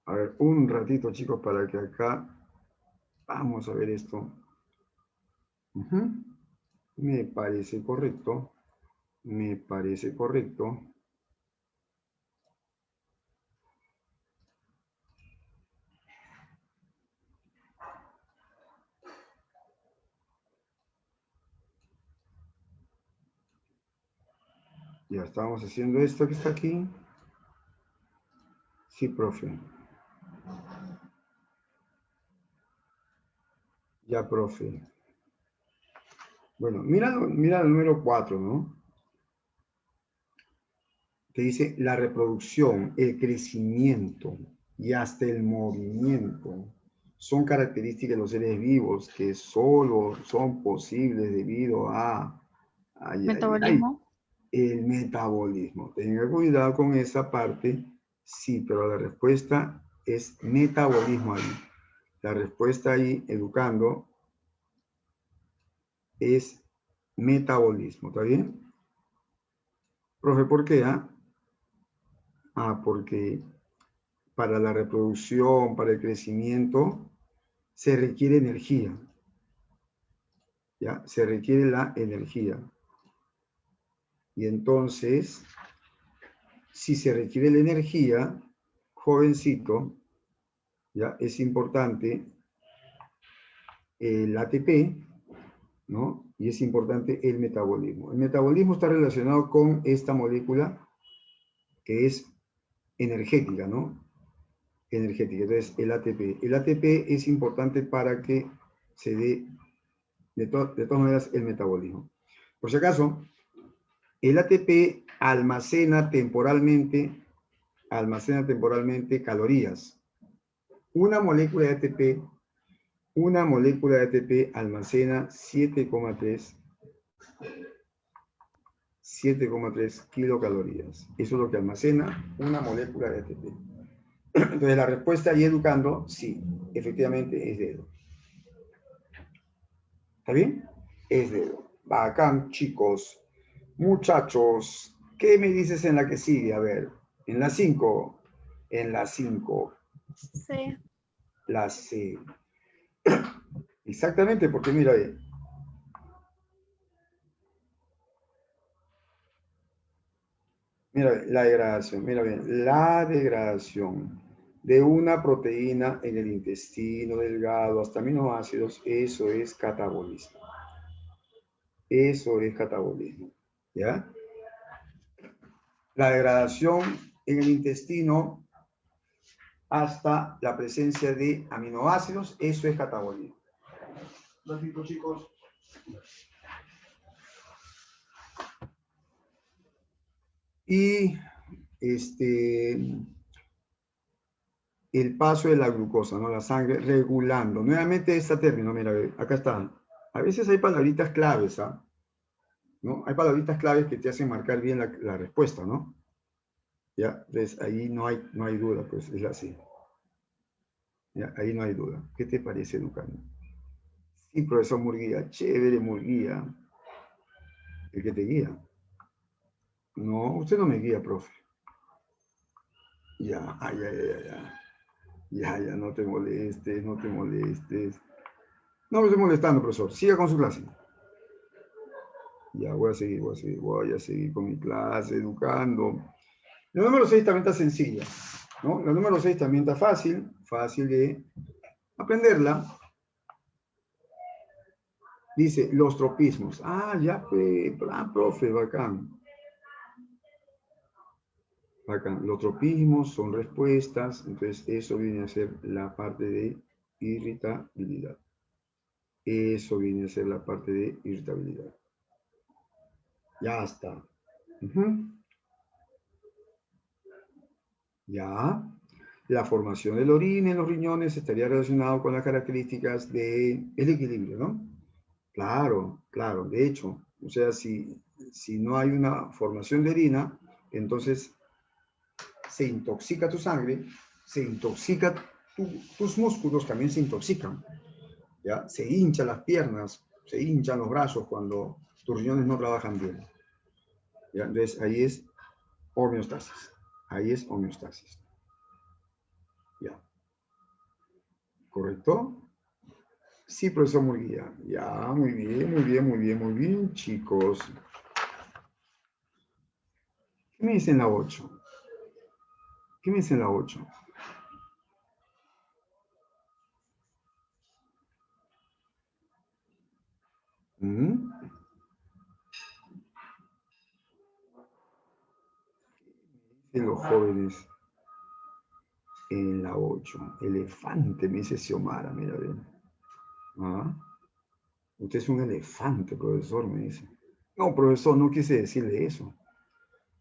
A ver, un ratito, chicos, para que acá vamos a ver esto. Me parece correcto. Me parece correcto. Ya estamos haciendo esto que está aquí. Sí, profe. Ya, profe. Bueno, mira el número 4, ¿no? Que dice la reproducción, el crecimiento y hasta el movimiento son características de los seres vivos que solo son posibles debido a Metabolismo. el metabolismo. Tenga cuidado con esa parte, sí, pero la respuesta es metabolismo ahí. La respuesta ahí, educando, es metabolismo, ¿está bien? Profe, ¿por qué? Porque para la reproducción, para el crecimiento, se requiere energía. ¿Ya? Se requiere la energía. Y entonces, si se requiere la energía, jovencito, ¿ya? Es importante el ATP, ¿no? Y es importante el metabolismo. El metabolismo está relacionado con esta molécula que es energética, ¿no? Energética. Entonces, el ATP. El ATP es importante para que se dé, de todas maneras, el metabolismo. Por si acaso, el ATP almacena temporalmente calorías. Una molécula de ATP almacena 7,3 kilocalorías. Eso es lo que almacena una molécula de ATP. Entonces la respuesta ahí educando, sí, efectivamente es dedo. ¿Está bien? Es dedo. Bacán, chicos. Muchachos, ¿qué me dices en la que sigue? A ver, en la 5. En la 5. Sí. La C. Exactamente, porque mira, mira la degradación, mira bien, la degradación de una proteína en el intestino delgado hasta aminoácidos, eso es catabolismo. Eso es catabolismo, ¿ya? La degradación en el intestino hasta la presencia de aminoácidos, eso es catabolismo. ¿Lo explico, chicos? Y el paso de la glucosa, ¿no? La sangre regulando. Nuevamente este término, mira, acá está. A veces hay palabritas claves, ¿no? Hay palabritas claves que te hacen marcar bien la respuesta, ¿no? Ya, entonces ahí no hay duda, pues es así. Ya, ahí no hay duda. ¿Qué te parece, educando? Sí, profesor Murguía, chévere Murguía. El que te guía. No, usted no me guía, profe. Ya, ya, no te molestes, no te molestes. No me estoy molestando, profesor. Siga con su clase. Ya, voy a seguir con mi clase, educando. La número 6 también está sencilla, ¿no? La número 6 también está fácil de aprenderla. Dice, los tropismos. Ya, profe, bacán. Bacán. Los tropismos son respuestas, entonces eso viene a ser la parte de irritabilidad. Eso viene a ser la parte de irritabilidad. Ya está. Ya. La formación de la orina en los riñones estaría relacionado con las características del equilibrio, ¿no? Claro, claro. De hecho, o sea, si no hay una formación de orina, entonces se intoxica tu sangre, se intoxica tus músculos, también se intoxican. ¿Ya? Se hinchan las piernas, se hinchan los brazos cuando tus riñones no trabajan bien. ¿Ya? Entonces ahí es homeostasis. Ahí es homeostasis. ¿Ya? ¿Correcto? Sí, profesor Murguía. Ya, muy bien, muy bien, muy bien, muy bien, chicos. ¿Qué me dicen la 8? ¿Qué me dicen la 8? ¿Mm? Dicen los jóvenes en la 8. Elefante, me dice Xiomara, mira bien. ¿Ah? Usted es un elefante, profesor, me dice. No, profesor, no quise decirle eso.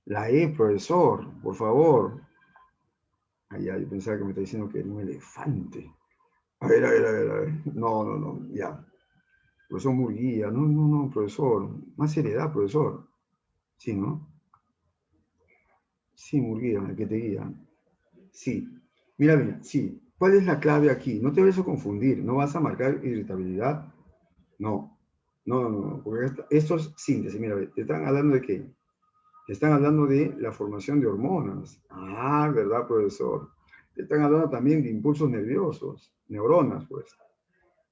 La E, profesor, por favor. Allá, yo pensaba que me está diciendo que era un elefante. A ver, a ver, a ver, a ver. No, no, no, ya. Profesor Murguía, no, no, no, profesor. Más seriedad, profesor. Sí, ¿no? Sí, Murguía, el que te guía. Sí. Mira bien, sí. ¿Cuál es la clave aquí? No te vayas a confundir. No vas a marcar irritabilidad. No. No, no, no. Porque esto es síntesis. Mira, te están hablando de qué. Te están hablando de la formación de hormonas. Ah, ¿verdad, profesor? Te están hablando también de impulsos nerviosos. Neuronas, pues.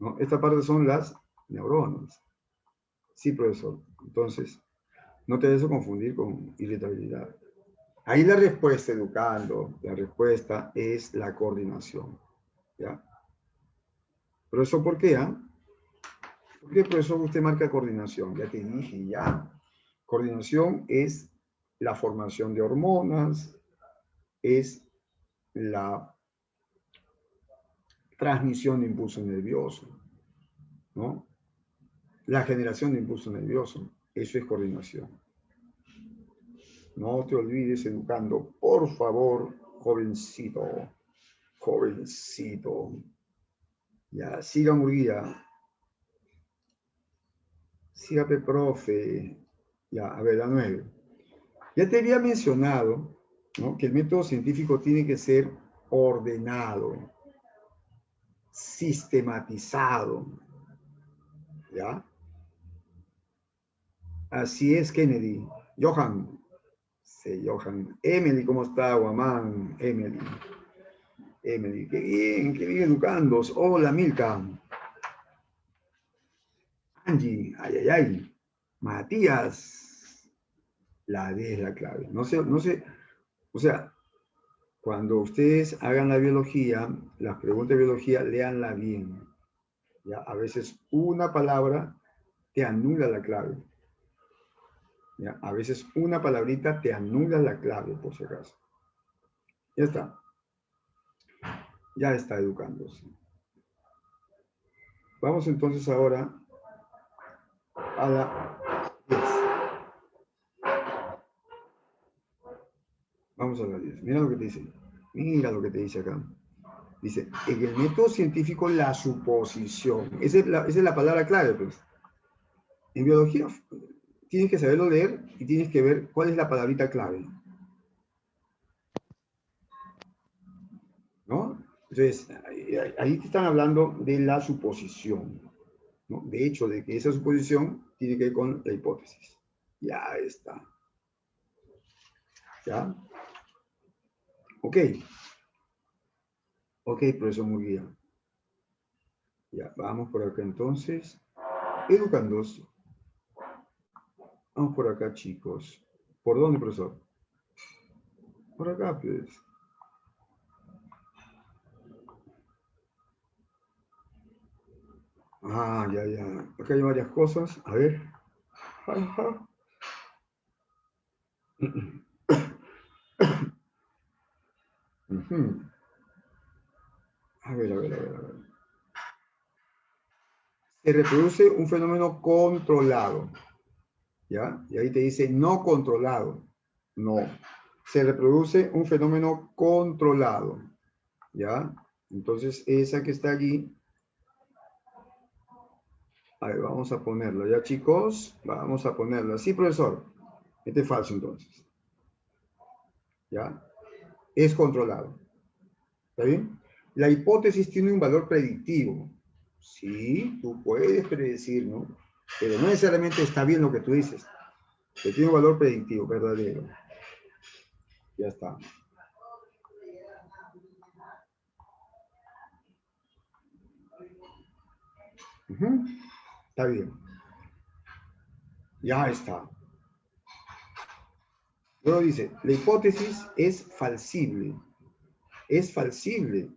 ¿No? Esta parte son las neuronas. Sí, profesor. Entonces, no te debes confundir con irritabilidad. Ahí la respuesta, educando, la respuesta es la coordinación. ¿Ya? Profesor, ¿por qué? ¿Por qué, profesor, usted marca coordinación? Ya te dije, ya. Coordinación es la formación de hormonas, es la transmisión de impulso nervioso, ¿no? La generación de impulso nervioso. Eso es coordinación. No te olvides, educando, por favor, jovencito, jovencito. Ya, siga Murguía. Sígame, profe. Ya, a ver, la 9. Ya te había mencionado, ¿no?, que el método científico tiene que ser ordenado, sistematizado. ¿Ya? Así es, Kennedy. Johan. Sí, Johan. Emily, ¿cómo está, Guamán? Emily. Emily, qué bien educando. Hola, Milka. Angie, ay, ay, ay. Matías. La D es la clave. No sé, no sé. O sea, cuando ustedes hagan la biología, las preguntas de biología, léanla bien. ¿Ya? A veces una palabra te anula la clave. ¿Ya? A veces una palabrita te anula la clave, por si acaso. Ya está. Ya está educándose. Vamos entonces ahora a la 10. Vamos a la 10. Mira lo que te dice. Mira lo que te dice acá. Dice, en el método científico, la suposición. Esa es la palabra clave, pues. En biología tienes que saberlo leer y tienes que ver cuál es la palabrita clave. ¿No? Entonces, ahí te están hablando de la suposición, ¿no? De hecho, de que esa suposición tiene que ver con la hipótesis. Ya está. ¿Ya? Ok. Ok, profesor Murguía. Ya, vamos por acá entonces. Educandos. Vamos por acá, chicos. ¿Por dónde, profesor? Por acá, pues. Ah, ya, ya. Acá hay varias cosas. A ver. Ajá. Ujú. A ver, a ver, a ver, a ver. Se reproduce un fenómeno controlado. ¿Ya? Y ahí te dice no controlado. No. Se reproduce un fenómeno controlado. ¿Ya? Entonces, esa que está allí. A ver, vamos a ponerlo. ¿Ya, chicos? Vamos a ponerlo. Sí, profesor. Este es falso, entonces. ¿Ya? Es controlado. ¿Está bien? La hipótesis tiene un valor predictivo. Sí, tú puedes predecir, ¿no? Pero no necesariamente está bien lo que tú dices. Que tiene un valor predictivo, verdadero. Ya está. Ujú. Está bien. Ya está. Luego dice, la hipótesis es falsible. Es falsible.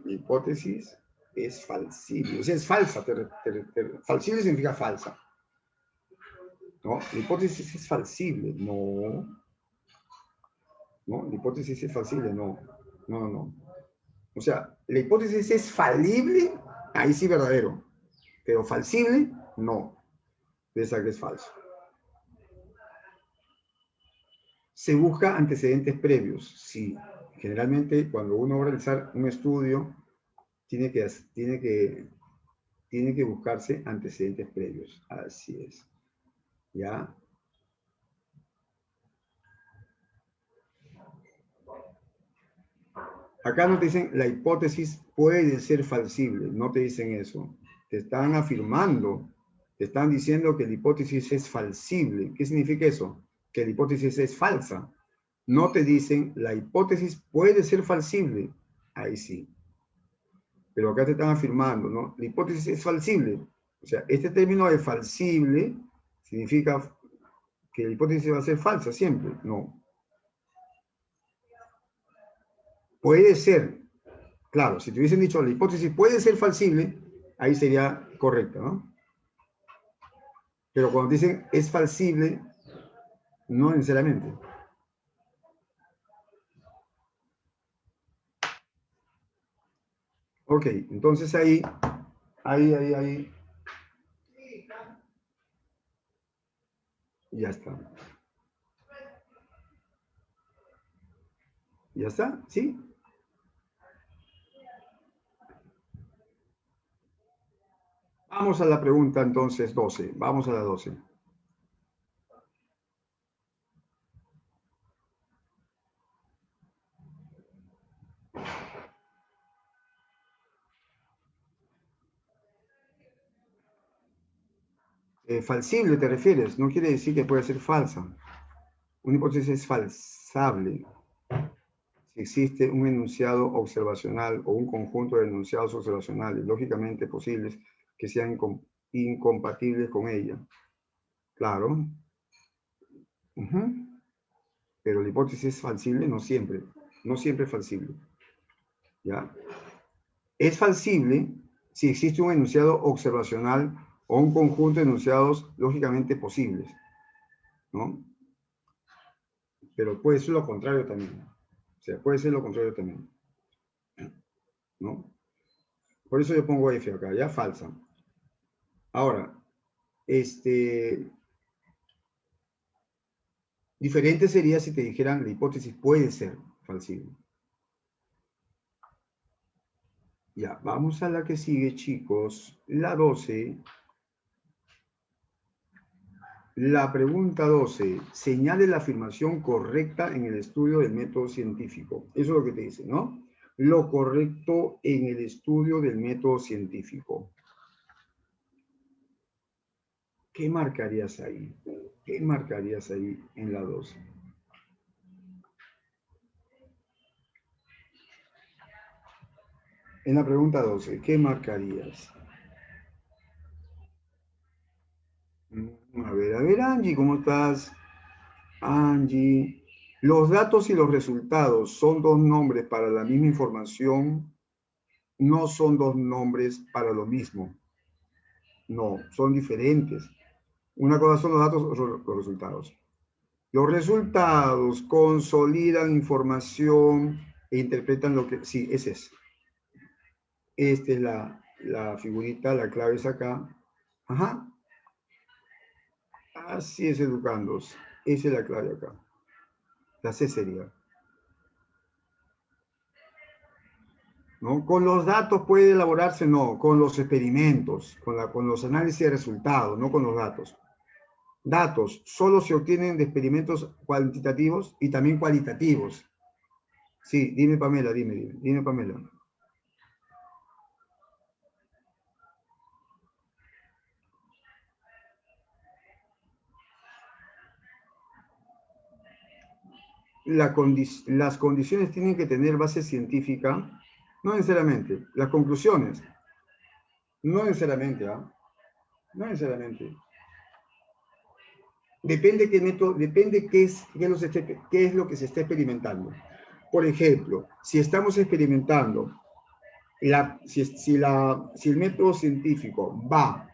Hipótesis es falsible. O sea, es falsa. Falsible significa falsa. ¿No? La hipótesis es falsible. No. ¿No? La hipótesis es falsible. No. No, no, no. O sea, la hipótesis es falible. Ahí sí verdadero. Pero falsible, no. Esa que es falso. Se busca antecedentes previos. Sí. Generalmente, cuando uno va a realizar un estudio, tiene que buscarse antecedentes previos. Así es. ¿Ya? Acá no te dicen, la hipótesis puede ser falsible. No te dicen eso. Te están afirmando, te están diciendo que la hipótesis es falsible. ¿Qué significa eso? Que la hipótesis es falsa. No te dicen, la hipótesis puede ser falsible. Ahí sí. Pero acá te están afirmando, ¿no? La hipótesis es falsible. O sea, este término de falsible significa que la hipótesis va a ser falsa siempre. No. Puede ser. Claro, si te hubiesen dicho la hipótesis puede ser falsible, ahí sería correcta, ¿no? Pero cuando dicen es falsible, no necesariamente. Ok, entonces ahí. Ya está. ¿Ya está? ¿Sí? Vamos a la pregunta entonces 12. Vamos a la 12. Falsible te refieres, no quiere decir que puede ser falsa. Una hipótesis es falsable si existe un enunciado observacional o un conjunto de enunciados observacionales lógicamente posibles que sean incompatibles con ella. Claro. Pero la hipótesis es falsible, no siempre. No siempre es falsible. ¿Ya? Es falsible si existe un enunciado observacional o un conjunto de enunciados lógicamente posibles, ¿no? Pero puede ser lo contrario también. O sea, puede ser lo contrario también, ¿no? Por eso yo pongo F acá, ya falsa. Ahora, diferente sería si te dijeran la hipótesis puede ser falsible. Ya, vamos a la que sigue, chicos. La 12. La pregunta 12. Señale la afirmación correcta en el estudio del método científico. Eso es lo que te dice, ¿no? Lo correcto en el estudio del método científico. ¿Qué marcarías ahí? ¿Qué marcarías ahí en la 12? En la pregunta 12, ¿qué marcarías? A ver, Angie, ¿cómo estás? Angie, los datos y los resultados son dos nombres para la misma información, no son dos nombres para lo mismo. No, son diferentes. Una cosa son los datos, otros son los resultados. Los resultados consolidan información e interpretan lo que... Sí, ese es. Esta es la figurita, la clave es acá. Ajá. Así es, educandos. Esa es la clave acá. La C sería. ¿No? Con los datos puede elaborarse, no, con los experimentos, con los análisis de resultados, no con los datos. Datos solo se obtienen de experimentos cuantitativos y también cualitativos. Sí, dime Pamela, dime Pamela. Las condiciones tienen que tener base científica, no necesariamente, las conclusiones. No necesariamente, ¿ah? No necesariamente. Depende qué método, depende qué es lo que se está experimentando. Por ejemplo, si estamos experimentando, si el método científico va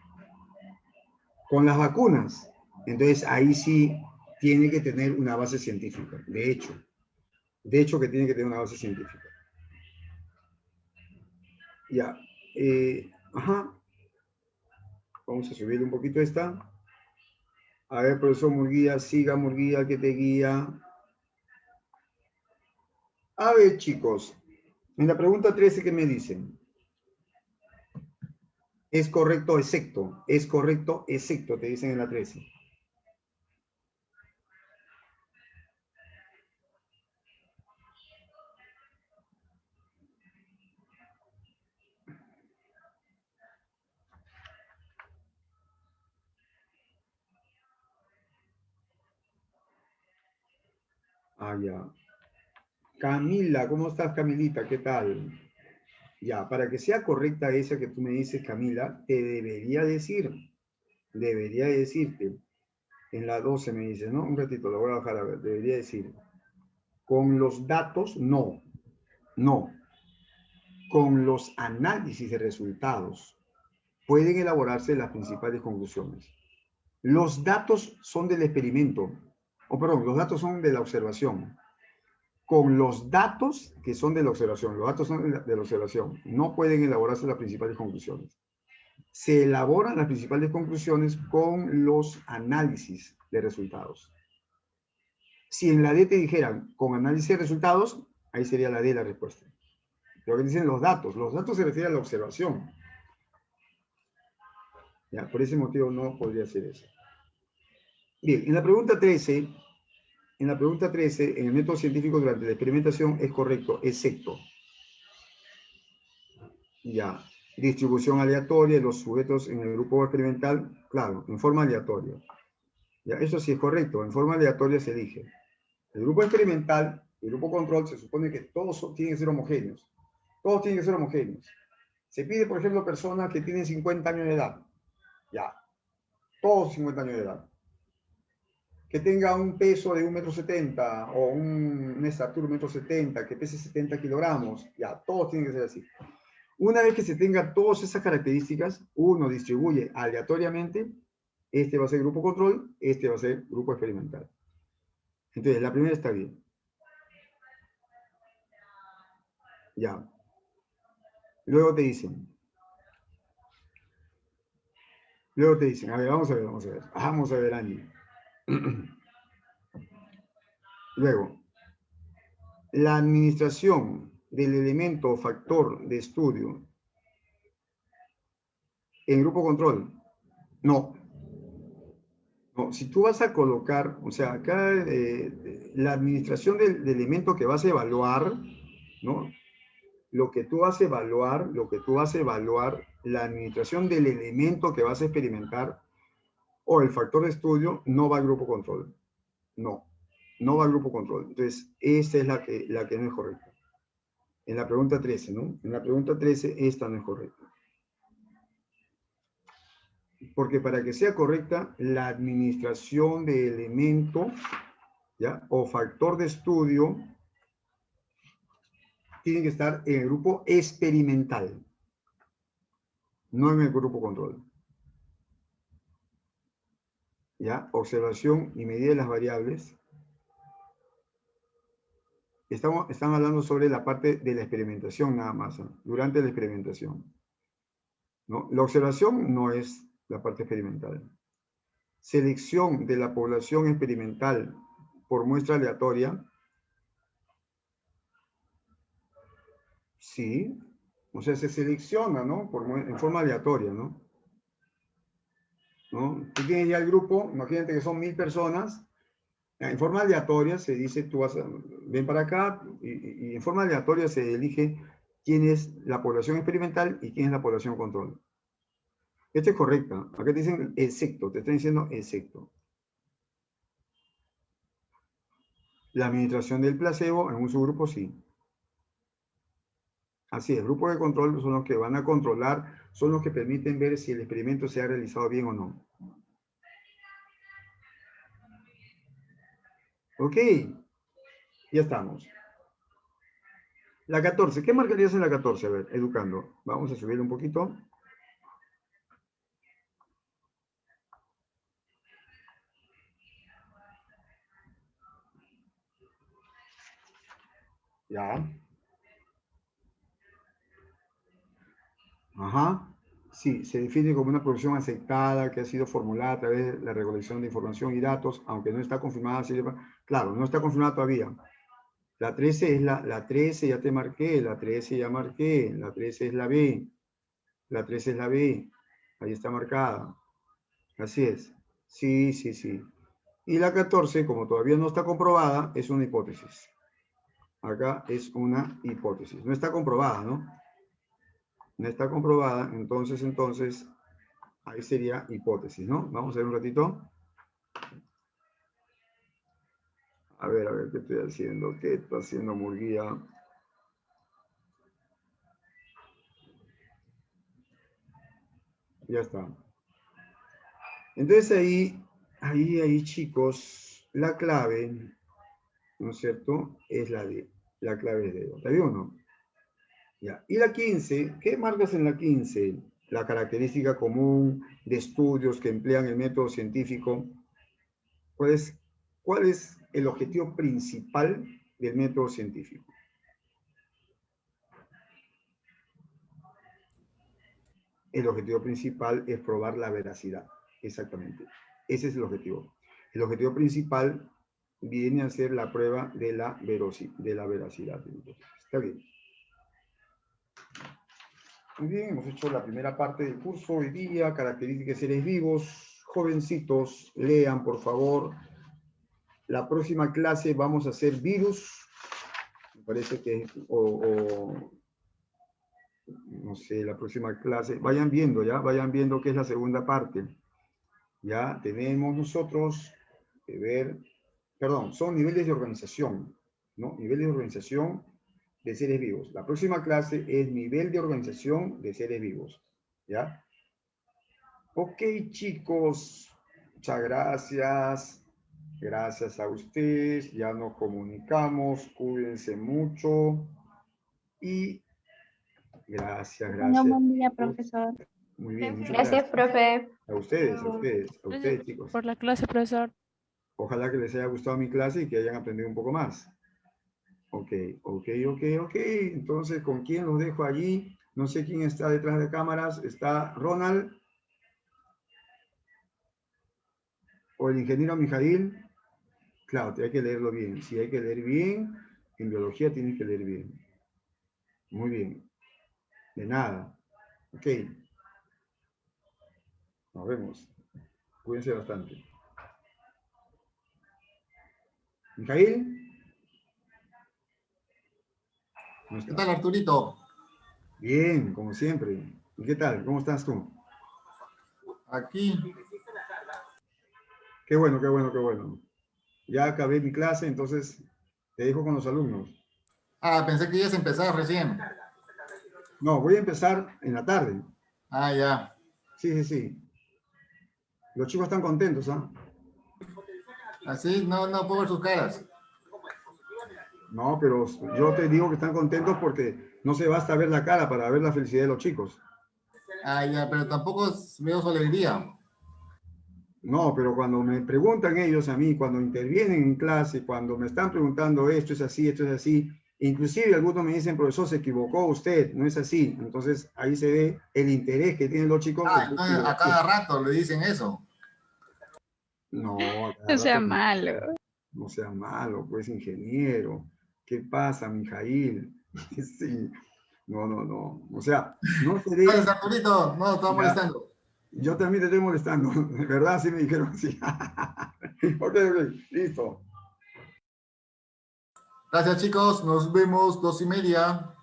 con las vacunas, entonces ahí sí tiene que tener una base científica, de hecho que tiene que tener una base científica. Ya, ajá, vamos a subir un poquito esta. A ver, profesor Murguía, siga Murguía, que te guía. A ver, chicos, en la pregunta 13, ¿qué me dicen? Es correcto, excepto. Es correcto, excepto, te dicen en la 13. Ah, ya. Camila, ¿cómo estás, Camilita? ¿Qué tal? Ya, para que sea correcta esa que tú me dices, Camila, te debería decirte, en la 12 me dices, ¿no? Un ratito, lo voy a bajar a ver, debería decir, con los datos, no, con los análisis de resultados, pueden elaborarse las principales conclusiones. Los datos son del experimento, los datos son de la observación. Con los datos que son de la observación, los datos son de la observación, no pueden elaborarse las principales conclusiones. Se elaboran las principales conclusiones con los análisis de resultados. Si en la D te dijeran con análisis de resultados, ahí sería la D la respuesta. Lo que dicen los datos se refiere a la observación. Ya, por ese motivo no podría ser eso. Bien, en la pregunta 13, en el método científico durante la experimentación es correcto, excepto. Ya, distribución aleatoria de los sujetos en el grupo experimental, claro, en forma aleatoria. Ya, eso sí es correcto, en forma aleatoria se elige. El grupo experimental, el grupo control, se supone que todos tienen que ser homogéneos. Todos tienen que ser homogéneos. Se pide, por ejemplo, personas que tienen 50 años de edad. Ya, todos 50 años de edad. Que tenga un peso de 1,70 m o una estatura de 1,70 m, que pese 70 kilogramos. Ya, todos tienen que ser así. Una vez que se tenga todas esas características, uno distribuye aleatoriamente. Este va a ser grupo control, este va a ser grupo experimental. Entonces, la primera está bien. Ya. Luego te dicen, a ver, vamos a ver, Angie. Luego, la administración del elemento o factor de estudio en grupo control, no. No, si tú vas a colocar, o sea, acá la administración del elemento que vas a evaluar, ¿no? Lo que tú vas a evaluar, la administración del elemento que vas a experimentar o el factor de estudio no va al grupo control. No va al grupo control. Entonces, esta es la que no es correcta. En la pregunta 13, ¿no? En la pregunta 13, esta no es correcta. Porque para que sea correcta, la administración de elemento, ¿ya? O factor de estudio tiene que estar en el grupo experimental, no en el grupo control. ¿Ya? Observación y medida de las variables. Están hablando sobre la parte de la experimentación nada más, ¿no? Durante la experimentación, ¿no? La observación no es la parte experimental. Selección de la población experimental por muestra aleatoria. Sí, o sea, se selecciona, ¿no? En forma aleatoria, ¿no? ¿No? Tú tienes ya el grupo, imagínate que son 1000 personas, en forma aleatoria se dice, ven para acá, y en forma aleatoria se elige quién es la población experimental y quién es la población control. Esta es correcta. Acá te dicen excepto, te están diciendo excepto. La administración del placebo en un subgrupo sí. Así es, grupos de control son los que van a controlar, son los que permiten ver si el experimento se ha realizado bien o no. Ok, ya estamos. La 14, ¿qué marcarías en la 14? A ver, educando. Vamos a subir un poquito. Ya. Ajá. Sí, se define como una producción aceptada que ha sido formulada a través de la recolección de información y datos, aunque no está confirmada. Claro, no está confirmada todavía. La 13 es la 13, ya te marqué, la 13 ya marqué, la 13 es la B, la 13 es la B, ahí está marcada. Así es. Sí, sí, sí. Y la 14, como todavía no está comprobada, es una hipótesis. Acá es una hipótesis. No está comprobada, ¿no? No está comprobada, entonces, ahí sería hipótesis, ¿no? Vamos a ver un ratito. A ver, ¿qué estoy haciendo? ¿Qué está haciendo Murguía? Ya está. Entonces ahí, chicos, la clave, ¿no es cierto? Es la D. La clave es D. ¿Está bien o no? Ya. Y la 15, ¿qué marcas en la 15? La característica común de estudios que emplean el método científico. ¿Cuál es el objetivo principal del método científico? El objetivo principal es probar la veracidad. Exactamente. Ese es el objetivo. El objetivo principal viene a ser la prueba de la veracidad. Está bien. Muy bien, hemos hecho la primera parte del curso hoy día, características de seres vivos. Jovencitos, lean por favor. La próxima clase vamos a hacer virus. Me parece que, no sé, la próxima clase. Vayan viendo, ¿ya? Vayan viendo qué es la segunda parte. Ya tenemos nosotros que ver, perdón, son niveles de organización, ¿no? Niveles de organización de seres vivos. La próxima clase es nivel de organización de seres vivos, ¿ya? Ok, chicos, muchas gracias. Gracias a ustedes, ya nos comunicamos, cuídense mucho y gracias. Tenga un buen día, profesor. Muy bien, muchas Gracias, profe. A ustedes, chicos. Por la clase, profesor. Ojalá que les haya gustado mi clase y que hayan aprendido un poco más. Ok. Entonces, ¿con quién los dejo allí? No sé quién está detrás de cámaras. ¿Está Ronald? ¿O el ingeniero Mijail? Claro, hay que leerlo bien. Si hay que leer bien, en biología tienes que leer bien. Muy bien. De nada. Ok. Nos vemos. Cuídense bastante. ¿Mijail? ¿Qué tal, Arturito? Bien, como siempre. ¿Y qué tal? ¿Cómo estás tú? Aquí. Qué bueno. Ya acabé mi clase, entonces te dejo con los alumnos. Ah, pensé que ibas a empezar recién. No, voy a empezar en la tarde. Ah, ya. Sí. Los chicos están contentos, ¿ah? Así, no puedo ver sus caras. No, pero yo te digo que están contentos porque no se basta ver la cara para ver la felicidad de los chicos. Ah, ya, pero tampoco veo su alegría. No, pero cuando me preguntan ellos a mí, cuando intervienen en clase, cuando me están preguntando esto es así, inclusive algunos me dicen, profesor, se equivocó usted, no es así. Entonces ahí se ve el interés que tienen los chicos. Ah, entonces a cada rato le dicen eso. No, No sea malo. No sea malo, pues ingeniero. ¿Qué pasa, Mijail? Sí. No. O sea, no se ve. Gracias, Arturito. No, estaba molestando. Yo también te estoy molestando. De verdad, sí me dijeron así. Ok, listo. Gracias, chicos. Nos vemos 2:30.